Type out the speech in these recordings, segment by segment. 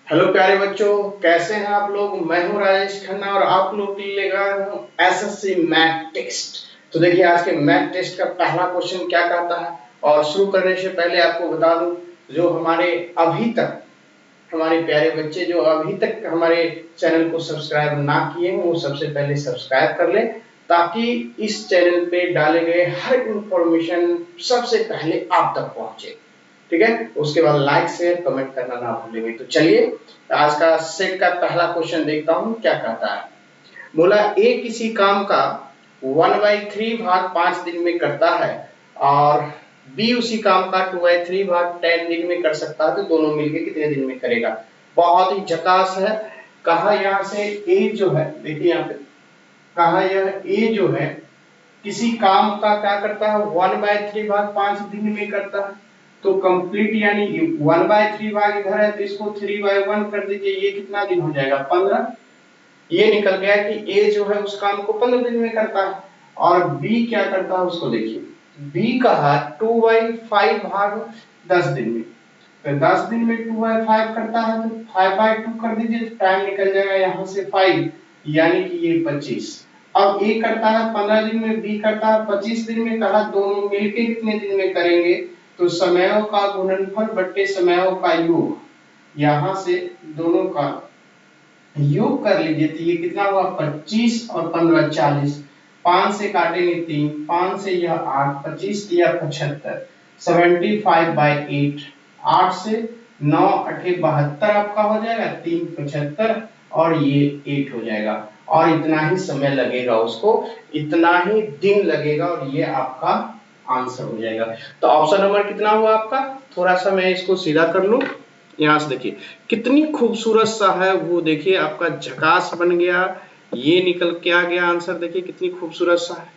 Hello प्यारे बच्चों, कैसे हैं आप लोग। मैं हूं राजेश खन्ना और आप लोग के लिए लेकर आया हूं एसएससी मैथ टेस्ट। तो देखिए आज के मैथ टेस्ट का पहला क्वेश्चन क्या कहता है। और शुरू करने से पहले आपको बता दूं, जो हमारे प्यारे बच्चे जो अभी तक हमारे चैनल को सब्सक्राइब ना किए हैं वो सबसे पहले सब्सक्राइब कर लें, ताकि इस चैनल पे डाले गए हर इंफॉर्मेशन सबसे पहले आप तक पहुंचे। ठीक है, उसके बाद लाइक शेयर कमेंट करना ना भूलेंगे। तो चलिए आज का सेट का पहला क्वेश्चन देखता हूं क्या कहता है। बोला ए किसी काम का 1/3 भाग 5 दिन में करता है और बी उसी काम का 2/3 भाग 10 दिन में कर सकता है, तो दोनों मिलके कितने दिन में करेगा। बहुत ही झकास है। कहा यहाँ से ए जो है, देखिए यहाँ पे कहा यह ए जो है किसी काम का क्या करता है 1/3 भाग 5 दिन में करता है। तो कंप्लीट यानी 1/3 भाग इधर है तो इसको 3/1 कर दीजिए, ये कितना दिन हो जाएगा 15। ये निकल गया कि ए जो है उस काम को 15 दिन में करता है। और बी क्या करता है उसको देखिए, बी कहा 2/5 भाग 10 दिन में। तो 10 दिन में 2/5 करता है तो 5/2 कर दीजिए, टाइम निकल जाएगा यहाँ से 5, यानी कि ये 25। अब ए करता है 15 दिन में, बी करता है 25 दिन में। कहा दोनों मिलके कितने दिन में करेंगे, तो समयों का गुणनफल बट्टे समयों का योग, यहाँ से दोनों का योग कर लीजिए तो ये कितना हुआ 25 और 15 40। 5 से काटेंगे 3, 5 से यह 8, 25 दिया 75, 75/8। 8 से 9 8 72 आपका हो जाएगा, 3 75 और ये 8 हो जाएगा। और इतना ही समय लगेगा उसको, इतना ही दिन लगेगा और ये आपका आंसर हो जाएगा। तो ऑप्शन नंबर कितना हुआ आपका, थोड़ा सा मैं इसको सीधा कर लूं। यहाँ से देखिए कितनी खूबसूरत सा है वो, देखिए आपका झकास बन गया, ये निकल के आ गया आंसर, देखिए कितनी खूबसूरत सा है।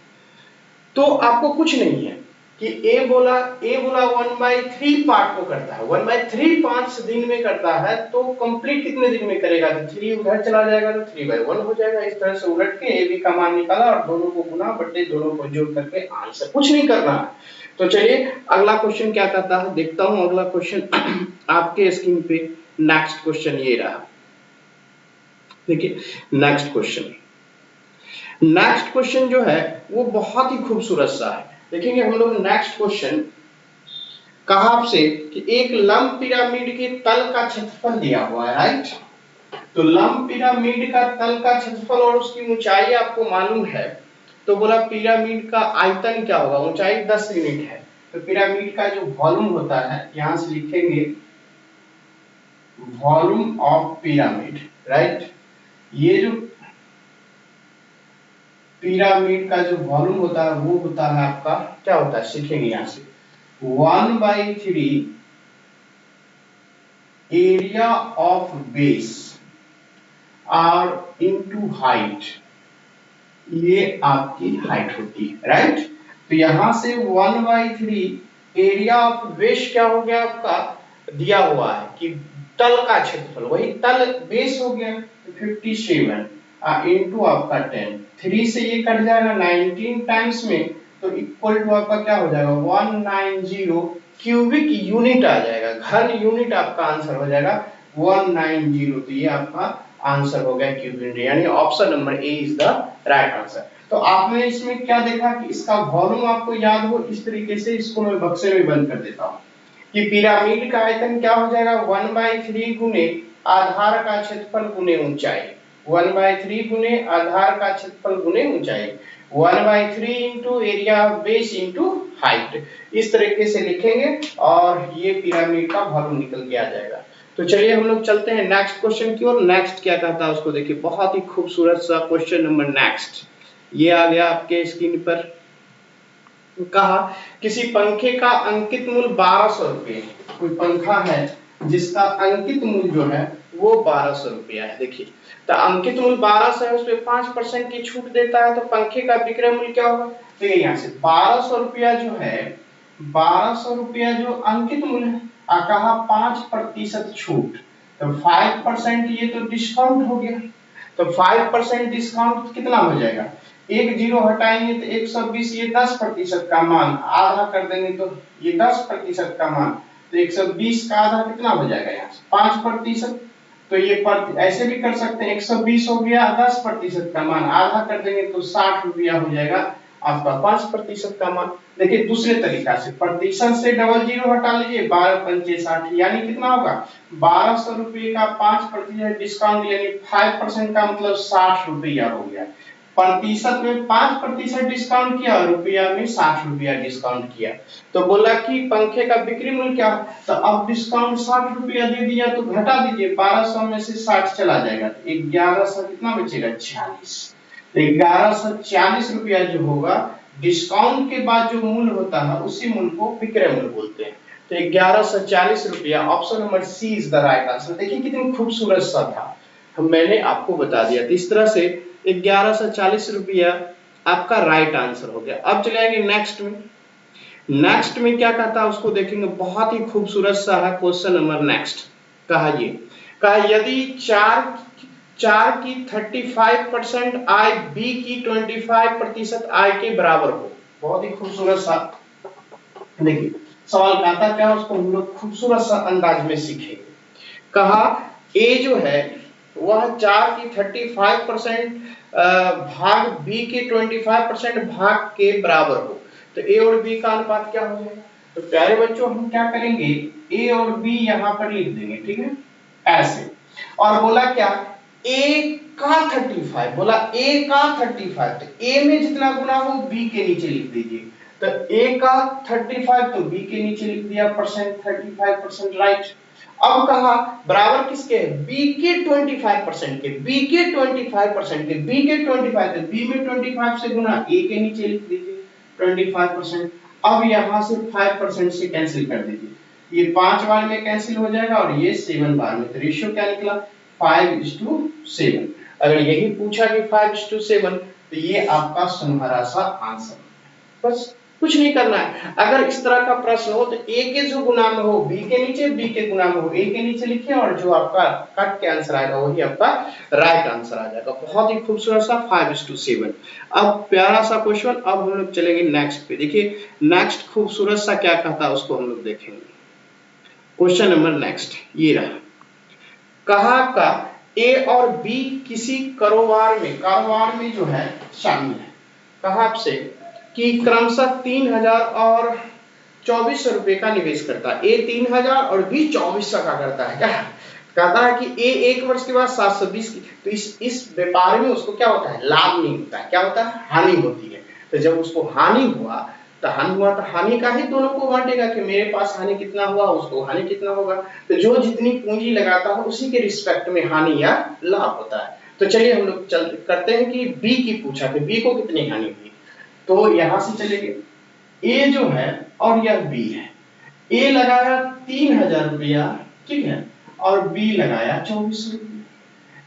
तो आपको कुछ नहीं है कि ए बोला 1/3 पार्ट को करता है, 1/3 5 दिन में करता है, तो कंप्लीट कितने दिन में करेगा, तो 3 उधर चला जाएगा तो 3/1 हो जाएगा। इस तरह से उलट के ए बी का मान निकाला और दोनों को गुना बट्टे दोनों को जोड़ करके आंसर, कुछ नहीं करना है। तो चलिए अगला क्वेश्चन क्या कहता है देखता हूं। अगला क्वेश्चन आपके स्क्रीन पे नेक्स्ट क्वेश्चन ये रहा। देखिए नेक्स्ट क्वेश्चन जो है वो बहुत ही खूबसूरत सा है। देखेंगे हम लोग नेक्स्ट क्वेश्चन, कहा आपसे कि एक लंब पिरामिड के तल का क्षेत्रफल दिया हुआ है, राइट। तो लंब पिरामिड का तल का क्षेत्रफल और उसकी ऊंचाई आपको मालूम है। तो बोला पिरामिड का आयतन क्या होगा, ऊंचाई 10 यूनिट है। तो पिरामिड का जो वॉल्यूम होता है, यहां से लिखेंगे वॉल्यूम ऑफ पिरामिड, राइट। ये जो पिरामिड का जो वॉल्यूम होता है वो होता है आपका क्या होता है, सीखेंगे यहां से 1/3 एरिया ऑफ बेस और इनटू हाइट, ये आपकी हाइट होती है, राइट। तो यहां से 1/3 एरिया ऑफ बेस क्या हो गया आपका, दिया हुआ है कि तल का क्षेत्रफल, वही तल बेस हो गया तो 57 इनटू आपका 10, 3 से ये कट जाएगा 19 टाइम्स में, तो इक्वल टू आपका क्या हो जाएगा 190 क्यूबिक यूनिट आ जाएगा, घन यूनिट आपका आंसर हो जाएगा 190। तो ये आपका आंसर हो गया क्यूबिक यूनिट, यानी option number A is the right answer. तो आपने इसमें क्या देखा कि इसका वॉल्यूम आपको याद हो, इस तरीके से इसको मैं बक्से में बंद कर देता हूं कि पिरामिड का आयतन क्या हो जाएगा 1/3 गुने आधार का क्षेत्रफल गुने ऊंचाई, 1/3 गुने आधार का क्षेत्रफल गुने ऊंचाई, 1/3 into area of base into height, इस तरीके से लिखेंगे और ये पिरामिड का वॉल्यूम निकल के आ जाएगा। तो चलिए हम लोग चलते हैं नेक्स्ट क्वेश्चन की ओर। नेक्स्ट क्या कहता है उसको देखिए, बहुत ही खूबसूरत सा क्वेश्चन नंबर नेक्स्ट ये आ गया आपके स्क्रीन पर। कहा किसी पंखे का अंकित मूल्य 1200 रुपये, कोई पंखा है जिसका अंकित मूल्य जो है वो 1200 रुपया है। देखिए तो अंकित मूल्य 1200 है, उस पर 5% की छूट देता है, तो पंखे का विक्रय मूल्य क्या होगा। देखिए यहाँ से 1200 रुपया जो है, 1200 रुपया जो अंकित मूल्य है, कहा 5% छूट, तो 5% ये तो डिस्काउंट हो गया, तो 5% डिस्काउंट कितना हो जाएगा, एक जीरो हटाएंगे तो 120, ये 10% का मान आधा कर देंगे तो ये 10% का मान, तो 120 का आधा कितना हो जाएगा यहाँ से 5%, तो ये ऐसे भी कर सकते हैं, 120 हो गया, 10% का मान आधा कर देंगे तो 60 रुपया हो जाएगा आपका 5% का मान। देखिए दूसरे तरीका से प्रतिशत से डबल जीरो हटा लीजिए, 12 पंचे 60, यानी कितना होगा 1200 रुपये का 5% डिस्काउंट यानी 5% का मतलब 60 रुपया हो गया। प्रतिशत में 5% डिस्काउंट किया और रुपया में 60 रुपया डिस्काउंट किया। तो बोला कि पंखे का बिक्री मूल्य क्या, तो अब डिस्काउंट 60 रुपया दे दिया तो घटा दीजिए, 1200 में से 60 चला जाएगा, 1100 कितना बचेगा 46। तो 1140 रुपया जो होगा डिस्काउंट के बाद जो मूल्य होता है उसी मूल्य को विक्रय मूल्य बोलते हैं। तो 1140 रुपया, option number C is the right answer. देखिए कितनी खूबसूरत सा था, मैंने आपको बता दिया। तो इस तरह से 1140 रुपया आपका राइट आंसर हो गया। अब चले आएंगे नेक्स्ट में। नेक्स्ट में क्या कहता है उसको देखेंगे, बहुत ही खूबसूरत सा है क्वेश्चन नंबर नेक्स्ट। कहा यदि चार की 35% आय बी की 25% आय के बराबर हो। बहुत ही खूबसूरत सा, देखिए सवाल कहता क्या, उसको हम लोग खूबसूरत सा अंदाज में सीखेंगे। कहा ए जो है वह 4 की 35% भाग बी के 25% भाग के बराबर हो, तो ए और बी का अनुपात क्या हो जाएगा। तो प्यारे बच्चों हम क्या करेंगे, ए और बी यहां पर लिख देंगे, ठीक है ऐसे। और बोला क्या ए का 35, बोला ए का 35, तो ए में जितना गुना हो बी के नीचे लिख दीजिए। तो ए का 35 तो बी के नीचे लिख दिया परसेंट 35%, राइट। अब कहा बराबर किसके, बी के 25% के, बी के 25% के, बी के 25, तो बी में 25 से गुना ए के नीचे लिख दीजिए 25%। अब यहां से 5% से कैंसिल कर दीजिए, ये 5 बार में कैंसिल हो जाएगा और ये 7 बार में, तो रेशियो क्या निकला 5:7। अगर यही पूछा कि 5:7 तो ये आपका सुनहरा सा आंसर। बस कुछ नहीं करना है। अगर इस तरह का प्रश्न हो तो ए के जो गुना में हो बी के नीचे, बी के गुना में हो ए के नीचे लिखिए, और जो आपका कट के आंसर आएगा वही आपका राइट आंसर आ जाएगा। बहुत ही खूबसूरत सा 5:7। अब प्यारा सा क्वेश्चन। अब हम लोग चलेंगे नेक्स्ट पे। देखिए नेक्स्ट खूबसूरत सा क्या कहता है उसको हम लोग देखेंगे। क्वेश्चन नंबर नेक्स्ट ये रहा। कहा का ए और बी किसी कारोबार में जो है शामिल है। कहा आपसे कि क्रमशः 3000 और 2400 रुपए का निवेश करता है। ए 3000 और बी 2400 का करता है। क्या कहता है कि ए 1 वर्ष के बाद 720 की, तो इस व्यापार में उसको क्या होता है, लाभ नहीं होता है, क्या होता है, हानि होती है। तो जब उसको हानि हुआ तो हानि का ही दोनों को बांटेगा कि मेरे पास हानि कितना हुआ, उसको हानि कितना होगा। तो जो जितनी पूंजी लगाता है उसी के रिस्पेक्ट में हानि या लाभ होता है। तो चलिए हम लोग करते हैं कि बी की पूछा कि बी को कितनी हानि हुई। तो यहां से चलेंगे, ए जो है और यह बी है। ए लगाया 3000 रुपया, ठीक है, और बी लगाया 2400 रुपया।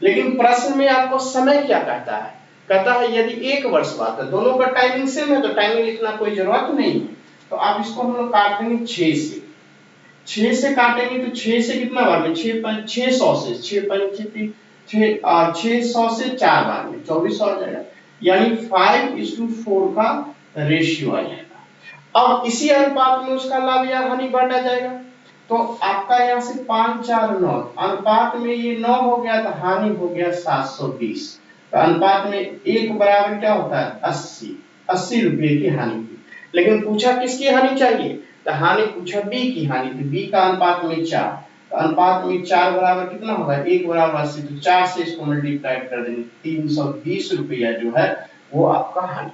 लेकिन प्रश्न में आपको समय क्या कहता है, कहता है यदि 1 वर्ष बाद है, दोनों का टाइमिंग सेम है तो टाइमिंग लिखना कोई जरूरत नहीं है। तो आप इसको हम लोग काट देंगे 6 से काटेंगे तो 6 से कितना बार में, 600 से 600 से 4 बार में 2400 आ जाएगा, यानी 5:4 का रेशियो आ जाएगा। अब इसी अनुपात में उसका लाभ या हानि बांटा जाएगा। तो आपका यहाँ से 5 4 9 अनुपात में ये 9 हो गया तो हानि हो गया 720। तो अनुपात में 1 बराबर क्या होता है 80 रुपये की हानि हुई। लेकिन पूछा किसकी हानि चाहिए, तो हानि पूछा बी की हानि, तो बी का अनुपात में 4, तो अनुपात में 4 बराबर कितना होगा 1 बराबर 80, तो 4 से इसको मल्टीप्लाई कर देंगे, 320 रुपया जो है वो आपका हानि।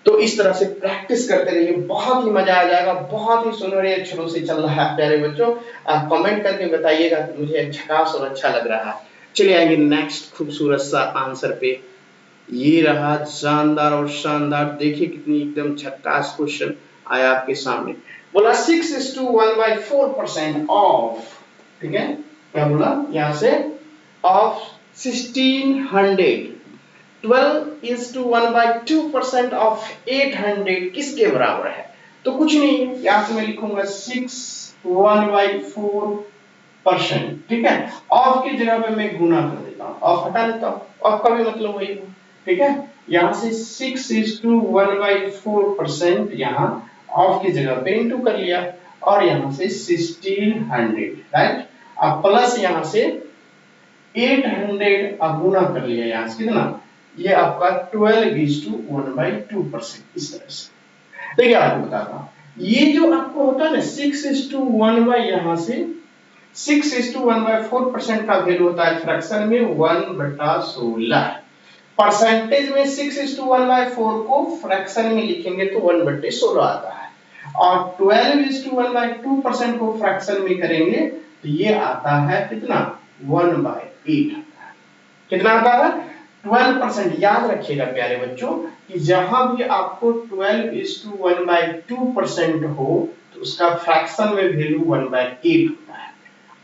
तो इस तरह से प्रैक्टिस करते रहिए, बहुत ही मजा आ जाएगा। बहुत ही सुनहरे अक्षरों से चल रहा है प्यारे बच्चों। आप कमेंट करके बताइएगा कि मुझे झकास और अच्छा लग रहा है। चलिए आएंगे नेक्स्ट खूबसूरत सा आंसर पे। ये रहा शानदार और शानदार, देखिए कितनी एकदम झकास क्वेश्चन आया आपके सामने। बोला 6:1/4% ऑफ, ठीक है, क्या बोला यहाँ से, ऑफ 1600 12:1/2% ऑफ 800 किसके बराबर है। तो कुछ नहीं है, यहां से मैं लिखूंगा 6:1/4%, ठीक है। ऑफ की जगह पे मैं गुना कर देता हूं, ऑफ हटा देता हूं, ऑफ का भी मतलब वही है, ठीक है। यहां से 6:1/4% यहां ऑफ की जगह पे इंटू कर लिया, और यहां से 1600, राइट। अब प्लस यहां से 800 आप गुना कर लिया यहाँ से कितना, ये आपका 12:1/2% इस तरह से। देखिए आपको बताता हूँ, ये जो आपको होता है ना 6:1 यहाँ से 6:1/4% का वैल्यू होता है फ्रैक्शन में 1/16। परसेंटेज में 6:1/4 को फ्रैक्शन में लिखेंगे तो 1/16 आता है, और 12:1/2% को फ्रैक्शन में करेंगे तो ये आता है कितना 1/8 आता है। कितना आता है 12%। याद रखिएगा प्यारे बच्चों कि जहां भी आपको 12:1/2% हो तो उसका फ्रैक्शन में वैल्यू 1/8 होता है।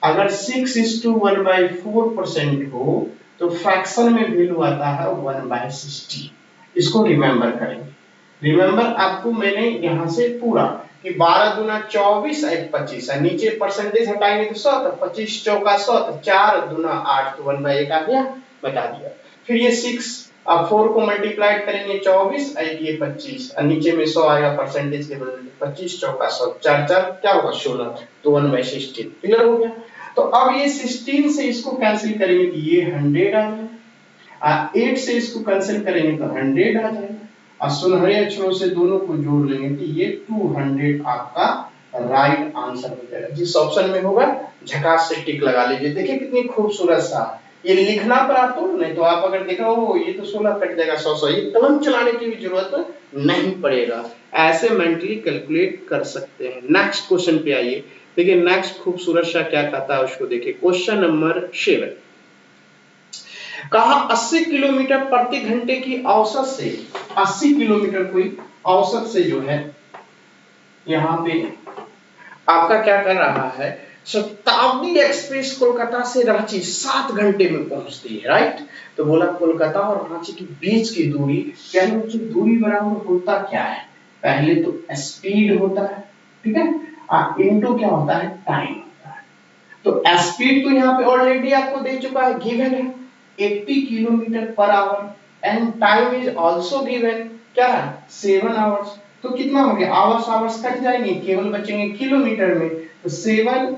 अगर 6:1/4% हो तो फ्रैक्शन में वैल्यू आता है 1/16। इसको रिमेंबर करेंगे। रिमेंबर आपको मैंने यहां से पूरा कि 12 दूना 24 और 25 है, नीचे परसेंटेज हटाएंगे तो 100, तो 25 चौका 100, तो 4 दूना 8 तो 1/8 आ गया, बता दिया। फिर ये 6 अब 4 को मल्टीप्लाई करेंगे 24 और ये 25 और नीचे में 100 आएगा परसेंटेज के बदले 25 चौका 100, 4 4 क्या होगा 16, तो 1/16 क्लियर हो गया। तो अब ये 16 से इसको कैंसिल करेंगे तो ये 100 आ जाएगा, 8 से इसको कैंसिल करेंगे तो 100 आ जाएगा, और सुनहरे अक्षरों से दोनों को जोड़ लेंगे तो ये 200 आपका राइट आंसर हो जाएगा। जिस ऑप्शन में होगा झकास से टिक लगा लीजिए। देखिए कितनी खूबसूरत सा, ये लिखना पर आपको नहीं तो आप अगर देखो वो ये तो 16 कट जाएगा 100 ये कलम चलाने की भी जरूरत नहीं पड़ेगा, ऐसे मेंटली कैलकुलेट कर सकते हैं। नेक्स्ट क्वेश्चन पे आइए। देखिए नेक्स्ट खूबसूरत सा क्या कहता है उसको देखिए। क्वेश्चन नंबर 7 कहा 80 किलोमीटर प्रति घंटे की औसत से 80 किलोमीटर कोई औसत से जो है यहाँ पे आपका क्या कर रहा है, शताब्दी एक्सप्रेस कोलकाता से रांची 7 घंटे में पहुंचती है, राइट। तो बोला कोलकाता और रांची के बीच की दूरी, पहले दूरी बराबर होता क्या है, पहले तो स्पीड होता है, ठीक है, इनटू क्या होता है टाइम होता है। तो स्पीड तो यहाँ पे ऑलरेडी आपको दे चुका है, गिवन है 80 kilometre per hour, and time is also given, क्या है 7 आवर्स। तो कितना हो गया, आवर्स आवर्स कट जाएंगे, केवल बचेंगे किलोमीटर में। तो 7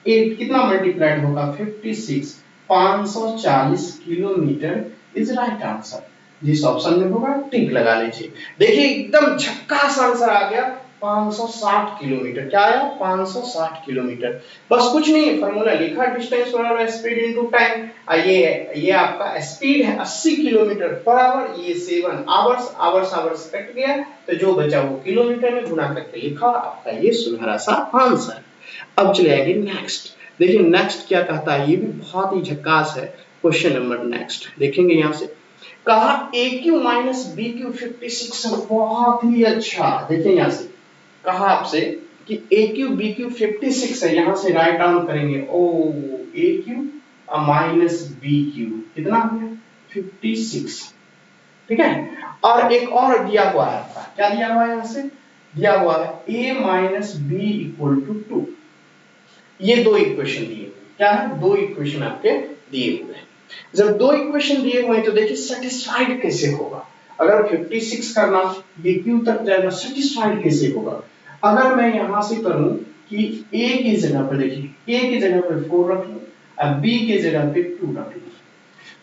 8 कितना मल्टीप्लाइड होगा 56, 540 किलोमीटर इज राइट आंसर। जिस ऑप्शन में होगा टिक लगा लीजिए। देखिए एकदम झक्कास आंसर आ गया 560 किलोमीटर। क्या आया 560 किलोमीटर। बस कुछ नहीं, फार्मूला लिखा, डिस्टेंस बराबर स्पीड इनटू टाइम। ये आपका स्पीड है 80 किलोमीटर पर आवर, ये 7 आवर्स, आवर्स आवर्स कट गया तो जो बचा वो किलोमीटर में गुना करके लिखा, आपका ये सुनहरा सा आंसर। अब चले आएंगे नेक्स्ट। देखिए नेक्स्ट क्या कहता है, ये भी बहुत ही झक्कास है। क्वेश्चन नंबर नेक्स्ट देखेंगे यहां से। कहा AQ माइनस BQ 56 है, बहुत ही अच्छा। देखिए यहां से कहा आपसे कि AQ BQ 56 है, यहां से राइट डाउन करेंगे ओ AQ माइनस BQ कितना हो गया 56, ठीक है। और एक और दिया हुआ है आपका, क्या दिया हुआ है, यहां से दिया हुआ है A minus B equal to 2। ये दो इक्वेशन दिए हुए, क्या है दो इक्वेशन आपके दिए हुए हैं। जब दो इक्वेशन दिए हुए हैं तो देखिए सेटिस्फाइड कैसे होगा। अगर 56 करना BQ तक जाएगा, सेटिस्फाइड कैसे होगा। अगर मैं यहां से करूं कि A की जगह पर देखिए A की जगह पर 4 रख लूं और B की जगह पे 2 रख लूं,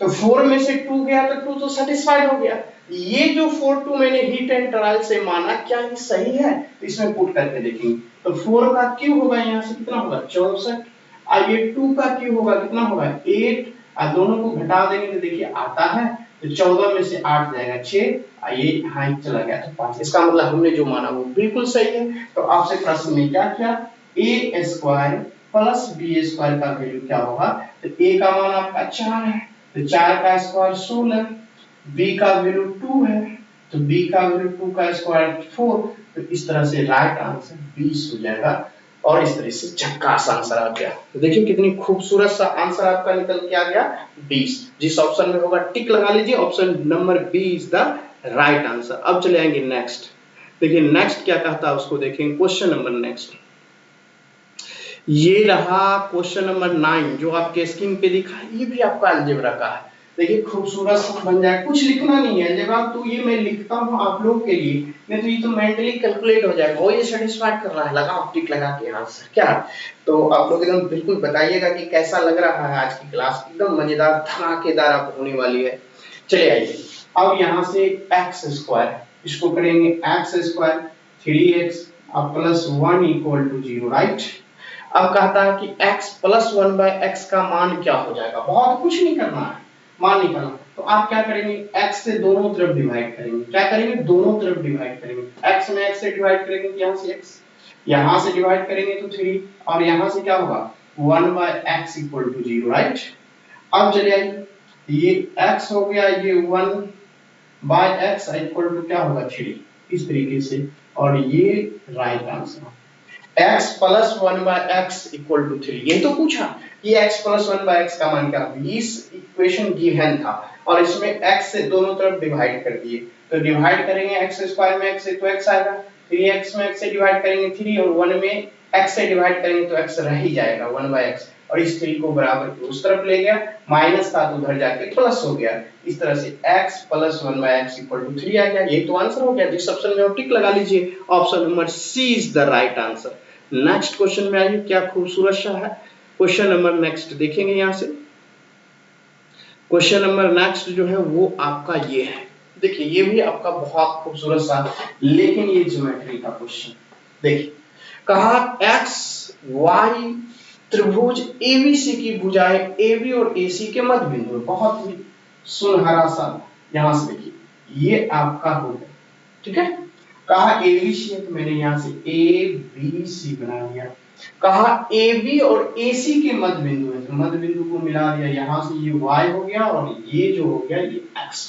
तो 4 में से 2 गया तो 2 तो सेटिस्फाइड हो गया। ये जो 4 2 मैंने हीट एंड ट्रायल से माना, क्या ये सही है, तो इसमें पुट करके देखेंगे। तो 4 का क्यू होगा यहाँ से कितना होगा 64, और ये 2 का क्यू होगा कितना होगा 8, और दोनों को घटा देंगे तो देखिए आता है, तो 14 में से 8 जाएगा 6, और ये यहाँ चला गया तो 5। इसका मतलब हमने जो माना वो बिल्कुल सही है। तो आपसे प्रश्न में क्या किया, a square plus b square का वैल्यू क्या होगा, तो a का मान आपका 4 है, तो 4 का स्क्वायर 16, b का वैल्यू 2 है, तो b का वैल्यू 2 का स्क्वायर 4। तो इस तरह से राइट आंसर 20 हो जाएगा, और इस तरह से झक्कास आंसर आ गया। तो देखिए कितनी खूबसूरत सा आंसर आपका निकल के आ गया 20। जिस ऑप्शन में होगा टिक लगा लीजिए, option number B is the right answer. अब चले आएंगे नेक्स्ट। देखिए नेक्स्ट क्या कहता है उसको देखेंगे। क्वेश्चन नंबर नेक्स्ट ये रहा क्वेश्चन नंबर 9 जो आपके स्क्रीन पे दिखा है, ये भी आपका अलजेब्रा का है। देखिए खूबसूरत सा बन जाए, कुछ लिखना नहीं है जवाब, तो ये मैं लिखता हूँ आप लोगों के लिए, नहीं तो ये तो मेंटली कैलकुलेट हो जाएगा। वो ये सेटिस्फाइड कर रहा है, लगाओ टिक लगा के आंसर क्या। तो आप लोग एकदम बिल्कुल बताइएगा कि कैसा लग रहा है आज की क्लास, एकदम मजेदार धमाकेदार आपको होने वाली है। चलिए आइए अब यहाँ से एक्स स्क्वायर, इसको करेंगे x square 3x plus 1 equal to 0, right. अब कहता है कि x प्लस 1 बाय एक्स का मान क्या हो जाएगा, बहुत कुछ नहीं करना है, मान निकालना। तो आप क्या करेंगे, x से दोनों तरफ डिवाइड करेंगे, क्या करेंगे, दोनों तरफ डिवाइड करेंगे। x में x से डिवाइड करेंगे तो यहाँ से x, यहाँ से डिवाइड करेंगे तो 3, और यहाँ से क्या होगा 1 by x equal to 0, right. अब चलिए ये x हो गया, ये 1 बाय एक्स इक्वल टू क्या होगा 3, इस तरीके से, और ये right answer. x plus 1 by x equal to 3, ये तो पूछा ये x प्लस 1 बाय एक्स का मान क्या होगा, इस इक्वेशन गिवन था और इसमें x से दोनों तरफ डिवाइड कर दिए, तो डिवाइड करेंगे x स्क्वायर में x से तो x आएगा, 3x में x से डिवाइड करेंगे 3, और 1 में x से डिवाइड करेंगे तो x रह ही जाएगा 1 बाय x, और इस 3 को बराबर उस तरफ ले गया, माइनस था तो उधर जाके प्लस हो गया, इस तरह से x plus 1 by x equal to 3 आ गया। ये तो आंसर हो गया, जिस ऑप्शन में हो टिक लगा लीजिए, option number C is the right answer. Next question में आइए, क्या खूबसूरत सा है क्वेश्चन नंबर नेक्स्ट देखेंगे। यहां से क्वेश्चन नंबर नेक्स्ट जो है वो आपका ये है, देखिए ये भी आपका बहुत खूबसूरत सा, लेकिन ये ज्योमेट्री का क्वेश्चन। देखिए कहा x y त्रिभुज एबीसी की भुजाएं AB और AC के मध्य बिंदु, बहुत ही सुनहरा सा, यहां से देखिए ये आपका हो गया, ठीक है। कहा ABC है तो मैंने यहां से ABC बना दिया, कहा AB और AC के मध्य बिंदु है तो मध्य बिंदु को मिला दिया, यहां से ये y हो गया और ये जो हो गया ये x।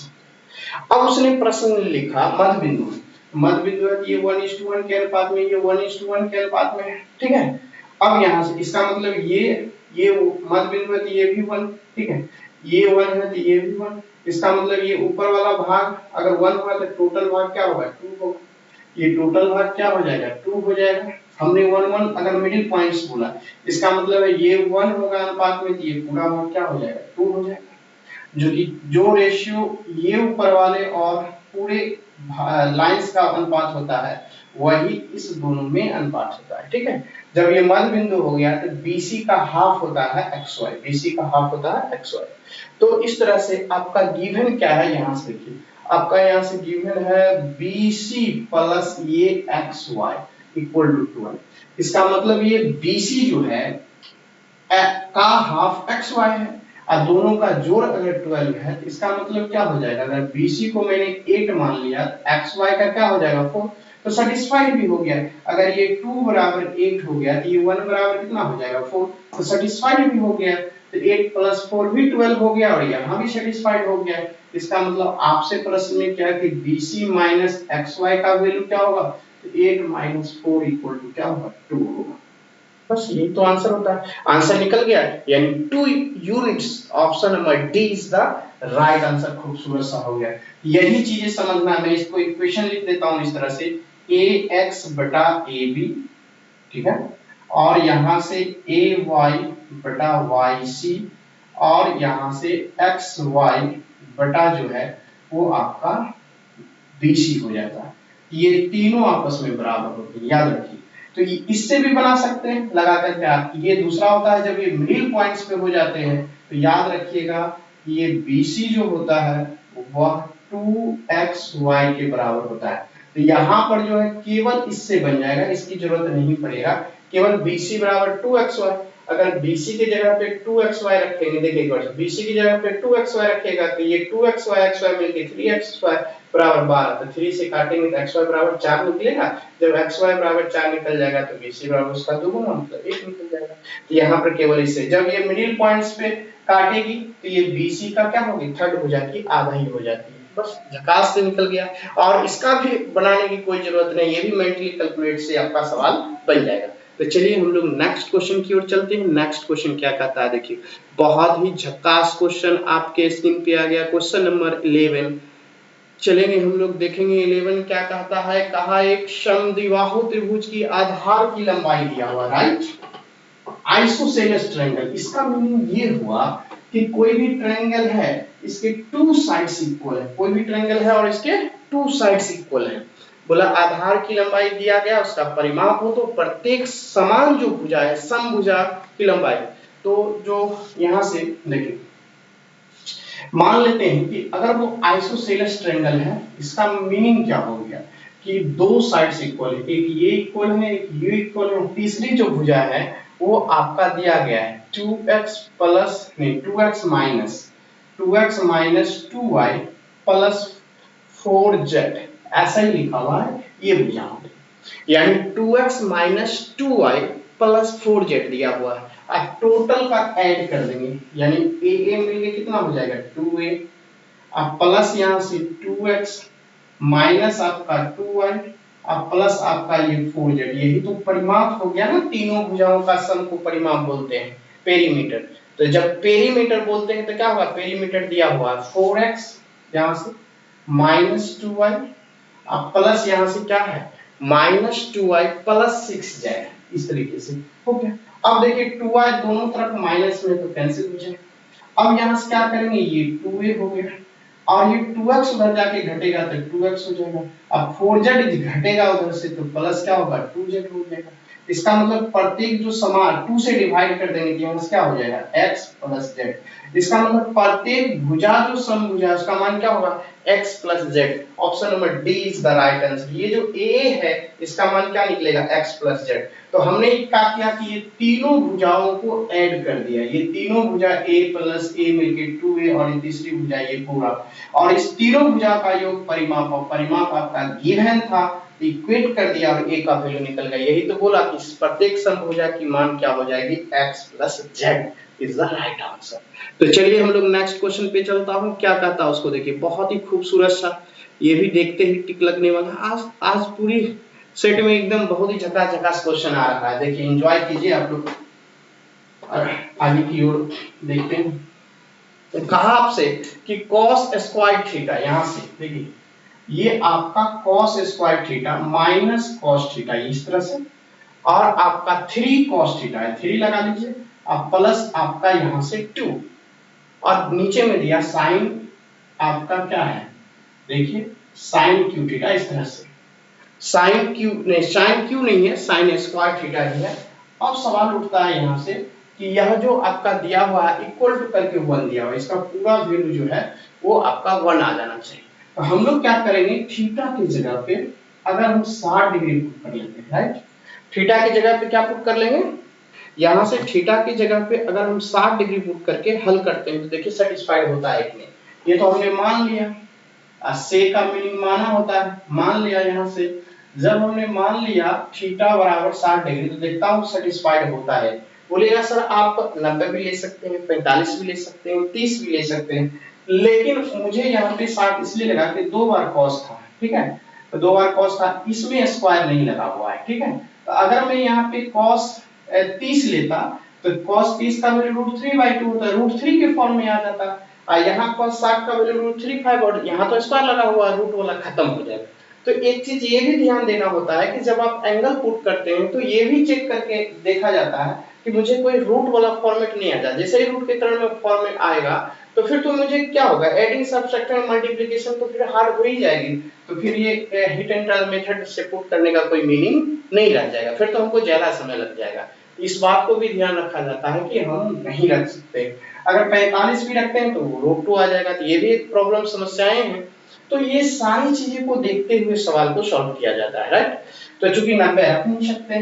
अब उसने प्रश्न लिखा मध्य बिंदु है, मध्य बिंदु है ये 1:1 के अनुपात में, ये 1:1 के अनुपात में है, ठीक है। अब यहां से इसका मतलब ये मध्य बिंदु है तो ये भी 1, ठीक है, ये 1 है तो ये भी 1, इसका मतलब ये ऊपर वाला भाग अगर 1 हुआ तो टोटल भाग क्या होगा 2 होगा, ये टोटल भाग क्या हो जाएगा 2 हो जाएगा। हमने 1 1 अगर मिडिल पॉइंट्स बोला, इसका मतलब है ये 1 होगा अनुपात में तो ये पूरा भाग क्या हो जाएगा 2 हो जाएगा, जो कि जो रेशियो ये ऊपर वाले और पूरे लाइंस का अनुपात होता है वही इस दोनों में अनुपात होता है, ठीक है। जब ये मध्य बिंदु हो गया तो BC का हाफ होता है XY, BC का हाफ होता है XY। तो इस तरह से आपका गिवन क्या है, यहां से देखिए आपका यहां से गिवन है BC प्लस ये XY इक्वल टू 12, इसका मतलब ये BC जो है का हाफ XY है और दोनों का जोड़ अगर 12 है तो इसका मतलब क्या हो जाएगा, अगर BC को मैंने 8 मान लिया XY का क्या हो जाएगा 4, तो सेटिस्फाइड भी हो गया। अगर ये 2 बराबर 8 हो गया तो ये 1 बराबर कितना हो जाएगा 4, तो सेटिस्फाइड भी हो गया। तो 8 प्लस 4 भी 12 हो गया और यहाँ भी सेटिस्फाइड हो गया। इसका मतलब आपसे प्रश्न में क्या है कि BC माइनस XY का वैल्यू क्या होगा, तो 8 माइनस 4 इक्वल टू क्या होगा 2 होगा। बस यही तो आंसर होता है, आंसर निकल गया, यानी 2 units, option number D is the right answer. खूबसूरत सा हो गया, यही चीजें समझना। मैं इसको इक्वेशन लिख देता हूं इस तरह से ax बटा ab, ठीक है, और यहां से ay बटा yc, और यहां से xy बटा जो है वो आपका bc हो जाता है। ये तीनों आपस में बराबर होते हैं, याद रखिए। तो इससे भी बना सकते हैं लगा करके आप। ये दूसरा होता है जब ये मिडिल पॉइंट्स पे हो जाते हैं तो याद रखिएगा ये BC जो होता है वह 2xy के बराबर होता है। तो यहाँ पर जो है केवल इससे बन जाएगा, इसकी जरूरत नहीं पड़ेगा, केवल BC बराबर 2xy। अगर BC की जगह पे 2xy रखेंगे, देखिए एक बार BC की जगह पे 2xy रखेगा तो ये 2xy xy मिलके 3xy बराबर 12, तो 3 से काटेंगे तो xy बराबर 4 निकलेगा। जब xy बराबर 4 निकल जाएगा तो BC बराबर उसका दोगुना मतलब 1 निकल जाएगा। तो यहाँ पर केवल इससे जब ये मिडिल पॉइंट्स पे काटेगी तो ये BC का क्या होगी, थर्ड भुजा की आधा ही हो जाती है। बस झकास से निकल गया, और इसका भी बनाने की कोई जरूरत नहीं, ये भी मेंटली कैलकुलेट से आपका सवाल बन जाएगा। तो चलिए हम लोग नेक्स्ट क्वेश्चन की ओर चलते हैं। नेक्स्ट क्वेश्चन क्या कहता है, देखिए बहुत ही झकास क्वेश्चन आपके स्क्रीन पे आ गया, क्वेश्चन नंबर 11। चलेंगे हम लोग देखेंगे 11 क्या कहता है। कहा एक समद्विबाहु त्रिभुज की आधार की लंबाई दिया हुआ, राइट, आइसोसेलेस ट्रायंगल। इसका मीनिंग ये हुआ कि कोई भी ट्रायंगल है इसके टू साइड्स इक्वल है, कोई भी ट्रायंगल है और इसके टू साइड्स इक्वल है। बोला आधार की लंबाई दिया गया, उसका परिमाप हो तो प्रत्येक समान जो भुजा है समभुजा की लंबाई। तो जो यहां से देखिए मान लेते हैं कि अगर वो आइसोसेलेस ट्रायंगल है, इसका मीनिंग क्या हो गया कि दो साइड्स इक्वल है, एक ये इक्वल है एक ये इक्वल है, तीसरी जो भुजा है वो आपका दिया गया है 2x प्लस नहीं 2x minus 2y plus 4z, ऐसा ही लिखा हुआ है ये भुजा, यानी 2x minus 2y plus 4z दिया हुआ है। अब टोटल का ऐड कर देंगे, यानी a मिलके कितना हो जाएगा 2a, अब प्लस यहाँ से 2x माइनस आपका 2y अब प्लस आपका ये 4z, यही तो परिमाप हो गया ना, तीनों भुजाओं का सम को परिमाप बोलते हैं, पेरीमीटर। तो जब पेरीमीटर बोलते हैं तो क्या होगा, पेरीमीटर दिया हुआ 4x यहाँ से माइनस 2y अब प्लस यहाँ से क्या है माइनस 2y प्लस 6z, इस तरीके से हो गया। अब देखिए 2y दोनों तरफ माइनस में तो कैंसिल हो जाएगा। अब यहाँ से क्या करेंगे, ये 2a हो गया और ये 2x उधर जाके घटेगा तो 2x हो जाएगा। अब 4z घटेगा उधर से तो प्लस क्या होगा 2z हो जाएगा। इसका मतलब प्रत्येक जो समान 2 से डिवाइड कर देंगे तो यहाँ से क्या हो जाएगा x प्लस z। इसका मतलब प्रत्येक भुजा जो समभुजा उसका मान क्या होगा x plus z। Option number D is the right answer. ये जो a है इसका मान क्या निकलेगा x प्लस z। तो हमने क्या किया कि ये तीनों भुजाओं को ऐड कर दिया, ये तीनों भुजा a प्लस a मिलके 2a और ये तीसरी भुजा ये पूरा, और इस तीनों भुजा का योग परिमाप, और परिमाप आपका गिवन था इक्वेट कर दिया और a का वैल्यू निकल गया। यही तो बोला कि प्रत्येक समभुजा की मान क्या हो जाएगी x plus z is the right answer. तो चलिए हम लोग नेक्स्ट क्वेश्चन पे चलता हूं, क्या कहता है उसको देखिए, बहुत ही खूबसूरत सा, ये भी देखते ही टिक लगने वाला। आज पूरी सेट में एकदम बहुत ही झकाझकास क्वेश्चन आ रहा है, देखिए एंजॉय कीजिए आप लोग और आगे की ओर देखते हैं। तो कहा आपसे कि cos स्क्वायर थीटा, यहां से देखिए ये आपका cos square theta minus cos theta इस तरह से, और आपका 3 cos थीटा है, 3 लगा लीजिए, अब प्लस आपका यहां से 2 और नीचे में दिया साइन आपका क्या है देखिए साइन क्यू थीटा, इस तरह से साइन क्यू नहीं है साइन स्क्वायर थीटा ही है। अब सवाल उठता है यहां से कि यह जो आपका दिया हुआ है इक्वल टू करके 1 दिया हुआ है, इसका पूरा वैल्यू जो है वो आपका 1 आ जाना चाहिए। तो हम लोग क्या करेंगे, थीटा की जगह पे अगर हम 60 डिग्री पुट कर लेते हैं, राइट, थीटा की जगह पे क्या पुट कर लेंगे, यहां से थीटा की जगह पे अगर हम 60 डिग्री पुट करके हल करते हैं तो देखिए सेटिस्फाइड होता है कि नहीं। ये तो हमने मान लिया, से का मीनिंग माना होता है, मान लिया। यहां से जब हमने मान लिया थीटा बराबर 60 डिग्री तो देखता हूं सेटिस्फाइड होता है। बोलेगा सर आप 90 भी ले सकते हैं, 45 भी ले सकते हैं, 30 भी ले सकते हैं, लेकिन मुझे यहाँ पे 60 इसलिए लगा कि 2 बार cos था, ठीक है, तो 2 बार cos था, इसमें स्क्वायर नहीं लगा हुआ है, ठीक है। तो अगर मैं यहाँ पे cos 30 लेता तो cos 30 का वैल्यू √3/2 होता है, √3 के फॉर्म में आ जाता। यहाँ cos 60 का वैल्यू √3/5 और यहाँ तो स्क्वायर लगा हुआ है, रूट वाला खत्म हो जाएगा। तो एक चीज ये भी ध्यान देना होता है कि जब आप एंगल पुट करते हैं तो ये भी चेक करके देखा जाता है कि मुझे कोई रूट वाला फॉर्मेट नहीं आ जाए। जैसे ही रूट के टर्म में फॉर्मेट आएगा तो फिर तो मुझे क्या होगा, एडिंग सब्ट्रैक्टिंग मल्टीप्लिकेशन तो फिर हार्ड हो ही जाएगी, तो फिर ये हिट एंड रन मेथड से पुट करने का कोई मीनिंग नहीं रह जाएगा, फिर तो हमको ज्यादा समय लग जाएगा। इस बात को भी ध्यान रखा जाता है कि हम नहीं रख सकते, अगर 45 भी रखते हैं तो √2 आ जाएगा, तो ये भी एक प्रॉब्लम समस्याएं हैं। तो ये सारी चीजें को देखते हुए सवाल को सॉल्व किया जाता है, राइट। तो चूंकि 90 रख नहीं सकते,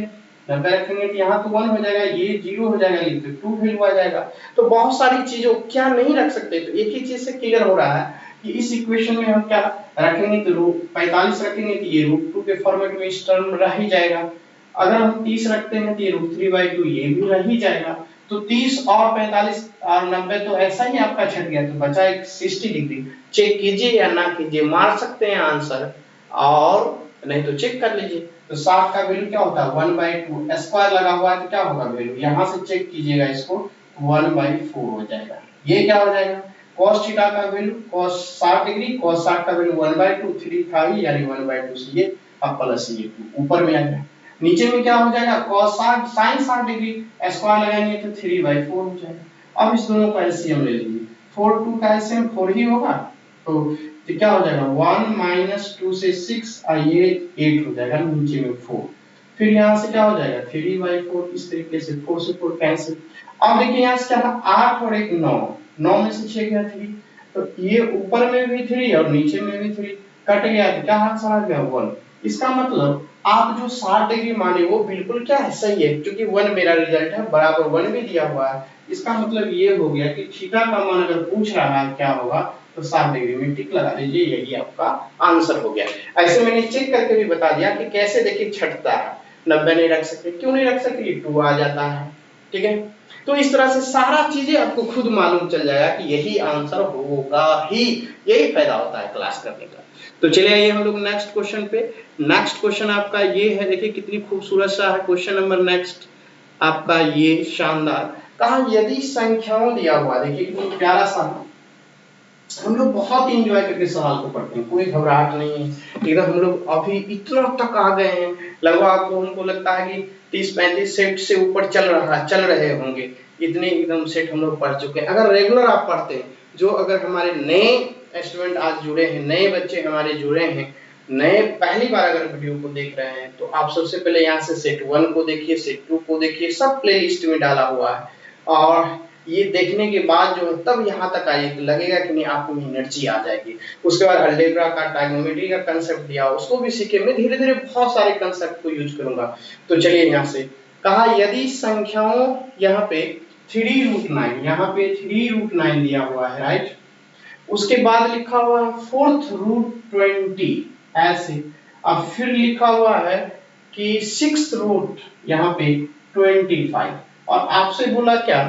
90 रखेंगे तो यहाँ तो 1 हो जाएगा, ये 0 हो जाएगा, ये तो 2 वैल्यू आ जाएगा। तो बहुत सारी चीजों क्या नहीं रख सकते, तो एक ही चीज से क्लियर हो रहा है कि इस इक्वेशन में हम क्या रखेंगे, तो 45 रखेंगे तो ये √2 के फॉर्मेट में इस टर्म रह ही जाएगा। अगर हम 30 रखते हैं तो ये √3/2 ये भी रह ही जाएगा। तो 30 और 45 और 90 तो ऐसा ही आपका छट गया, तो बचा एक 60 डिग्री। चेक कीजिए या ना कीजिए, मार सकते हैं आंसर और नहीं तो चेक कर लीजिए। तो 60 का वैल्यू क्या होता है 1/2, स्क्वायर लगा हुआ है तो क्या होगा वैल्यू, यहां से चेक कीजिएगा इसको 1/4 हो जाएगा। ये क्या हो जाएगा cos थीटा का वैल्यू cos 60 डिग्री, cos 60 का वैल्यू 1/2, 3 था ही यानी 1/2 से ये अब प्लस ये 2 ऊपर में आ गया। नीचे में क्या हो जाएगा cos 60 sin 60 डिग्री, स्क्वायर लगाएंगे तो 3/4 हो जाएगा। अब इस दोनों का एलसीएम ले लीजिए, 4 2 का एलसीएम 4 ही होगा, तो क्या हो जाएगा 1 माइनस 2 से 6 और ये 8 हो जाएगा, नीचे में 4, फिर यहाँ से क्या हो जाएगा 3/4, इस तरीके से 4 से 4 कैंसिल। अब देखिए यहाँ से क्या 8 और एक 9, 9 में से 6 गया 3, तो ये ऊपर में भी 3 और नीचे में भी 3 कट गया, तो क्या आंसर आ गया 1। इसका मतलब आप जो 60 डिग्री माने वो बिल्कुल क्या है सही है, क्योंकि 1 मेरा रिजल्ट है, बराबर 1 भी दिया हुआ है। इसका मतलब ये हो गया कि थीटा का मान अगर पूछ रहा है क्या होगा तो 60 डिग्री में टिक लगा दीजिए, यही आपका आंसर हो गया। ऐसे मैंने चेक करके भी बता दिया कि कैसे देखिए छटता है, 90 नहीं रख सकते, क्यों नहीं रख सकते, 2 आ जाता है, ठीक है। तो इस तरह से सारा चीजें आपको खुद मालूम चल जाएगा कि यही आंसर होगा ही, यही फायदा होता है क्लास करने का। तो चलिए आइए हम लोग नेक्स्ट क्वेश्चन पे। नेक्स्ट क्वेश्चन आपका ये है, देखिए कितनी खूबसूरत सा है क्वेश्चन नंबर नेक्स्ट आपका, ये शानदार। कहा यदि संख्याओं दिया हुआ, देखिए कितना प्यारा सा, हम लोग बहुत इंजॉय करके सवाल को पढ़ते हैं, कोई घबराहट नहीं है एकदम। हम लोग अभी इतना तक आ गए हैं, लगभग आपको हमको लगता है कि 30-35 सेट से ऊपर चल रहे होंगे, इतने एकदम सेट हम लोग पढ़ चुके हैं। अगर रेगुलर आप पढ़ते हैं, जो अगर हमारे नए स्टूडेंट आज जुड़े हैं, नए बच्चे हमारे जुड़े हैं, नए पहली बार अगर वीडियो को देख रहे हैं, तो आप सबसे पहले यहाँ से सेट 1 को देखिए, सेट 2 को देखिए, सब प्लेलिस्ट में डाला हुआ है। और ये देखने के बाद जो है तब यहाँ तक आइए, लगेगा कि नहीं आपको एनर्जी आ जाएगी। उसके बाद अलजेब्रा का, ट्राइगोनोमेट्री का कंसेप्ट दिया, उसको भी सीखे। मैं धीरे धीरे बहुत सारे कंसेप्ट को यूज करूंगा। तो चलिए यहाँ से कहा यदि संख्याओं, यहाँ पे 3√9, यहाँ पे 3√9 दिया हुआ है, राइट। उसके बाद लिखा हुआ है 4th√20 ऐसे, अब फिर लिखा हुआ है कि 6th रूट यहाँ पे 25, और आपसे बोला क्या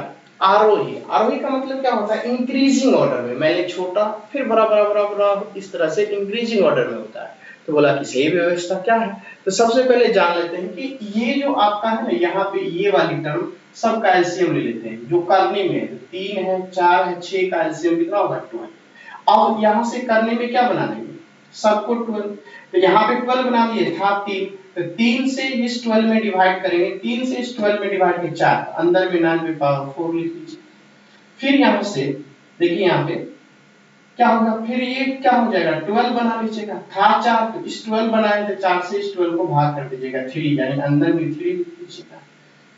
आरोही। आरोही का मतलब क्या होता है, इंक्रीजिंग ऑर्डर में, मैंने छोटा फिर बड़ा बड़ा बड़ा बड़ा, इस तरह से इंक्रीजिंग ऑर्डर में होता है। तो बोला कि सही व्यवस्था क्या है, तो सबसे पहले जान लेते हैं कि ये जो आपका है ना, यहाँ पे ये वाली टर्म सब का एलसीएम ले लेते हैं। जो करने में 3 है, 4 है, 6 का एलसीएम कितना होगा 12। अब यहाँ से करने में क्या बना देंगे, सबको 12, तो यहाँ पे 12 बना दिए था 3, तो 3 से इस 12 में डिवाइड करेंगे, 3 से इस 12 में डिवाइड के 4, अंदर में 9/4 लिख लीजिए। फिर यहाँ से देखिए यहाँ पे क्या होगा, फिर ये क्या हो जाएगा 12 बना लीजिएगा, था 4 तो इस 12 बनाए तो 4 से इस 12 को भाग कर दीजिएगा 3, यानी अंदर में 3 लिख लीजिएगा।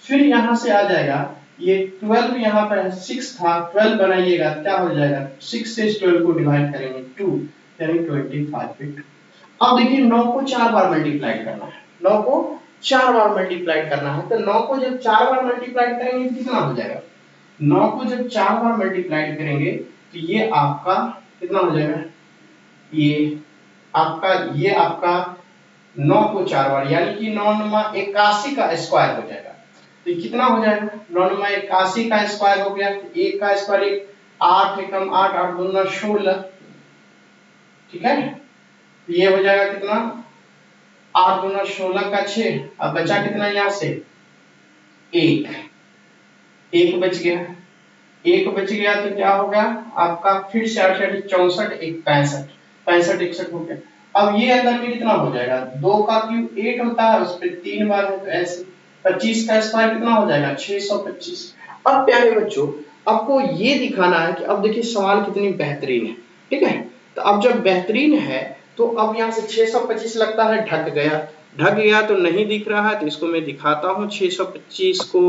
फिर यहाँ से आ जाएगा ये 12 यहाँ पर 6 था, 12 बनाइएगा क्या हो जाएगा, 6 से इस 12 को डिवाइड करेंगे 2, यानी 25/2। अब देखिए 9 को 4 बार मल्टीप्लाई करना है, 9 को 4 बार मल्टीप्लाई करना है, तो 9 को जब 4 बार मल्टीप्लाई करेंगे तो कितना हो जाएगा, 9 को जब 4 बार मल्टीप्लाई करेंगे तो ये आपका कितना हो जाएगा, ये आपका 9 को 4 बार, यानी कि 9 9 81 का स्क्वायर हो जाएगा। तो कितना हो जाएगा, 9 9 81 का स्क्वायर हो गया, 1 का स्क्वायर 8 एकम 8, 8 दूना 16, ठीक है। ये हो जाएगा कितना, 8 दूना 16 का 6, अब बचा कितना यहाँ से 1, 1 बच गया, 1 बच गया तो क्या होगा आपका, फिर से 8 64, 1 65, 65 61 हो गया। अब ये अंदर में कितना हो जाएगा, 2 का क्यूब 8 होता है, उस पे 3 बार है, तो ऐसे 25 का स्क्वायर कितना हो जाएगा 625। अब प्यारे बच्चों आपको ये दिखाना है कि अब देखिए सवाल कितनी बेहतरीन है, ठीक है। तो अब जब बेहतरीन है तो अब यहाँ से 625 लगता है ढक गया तो नहीं दिख रहा है, तो इसको मैं दिखाता हूँ 625 को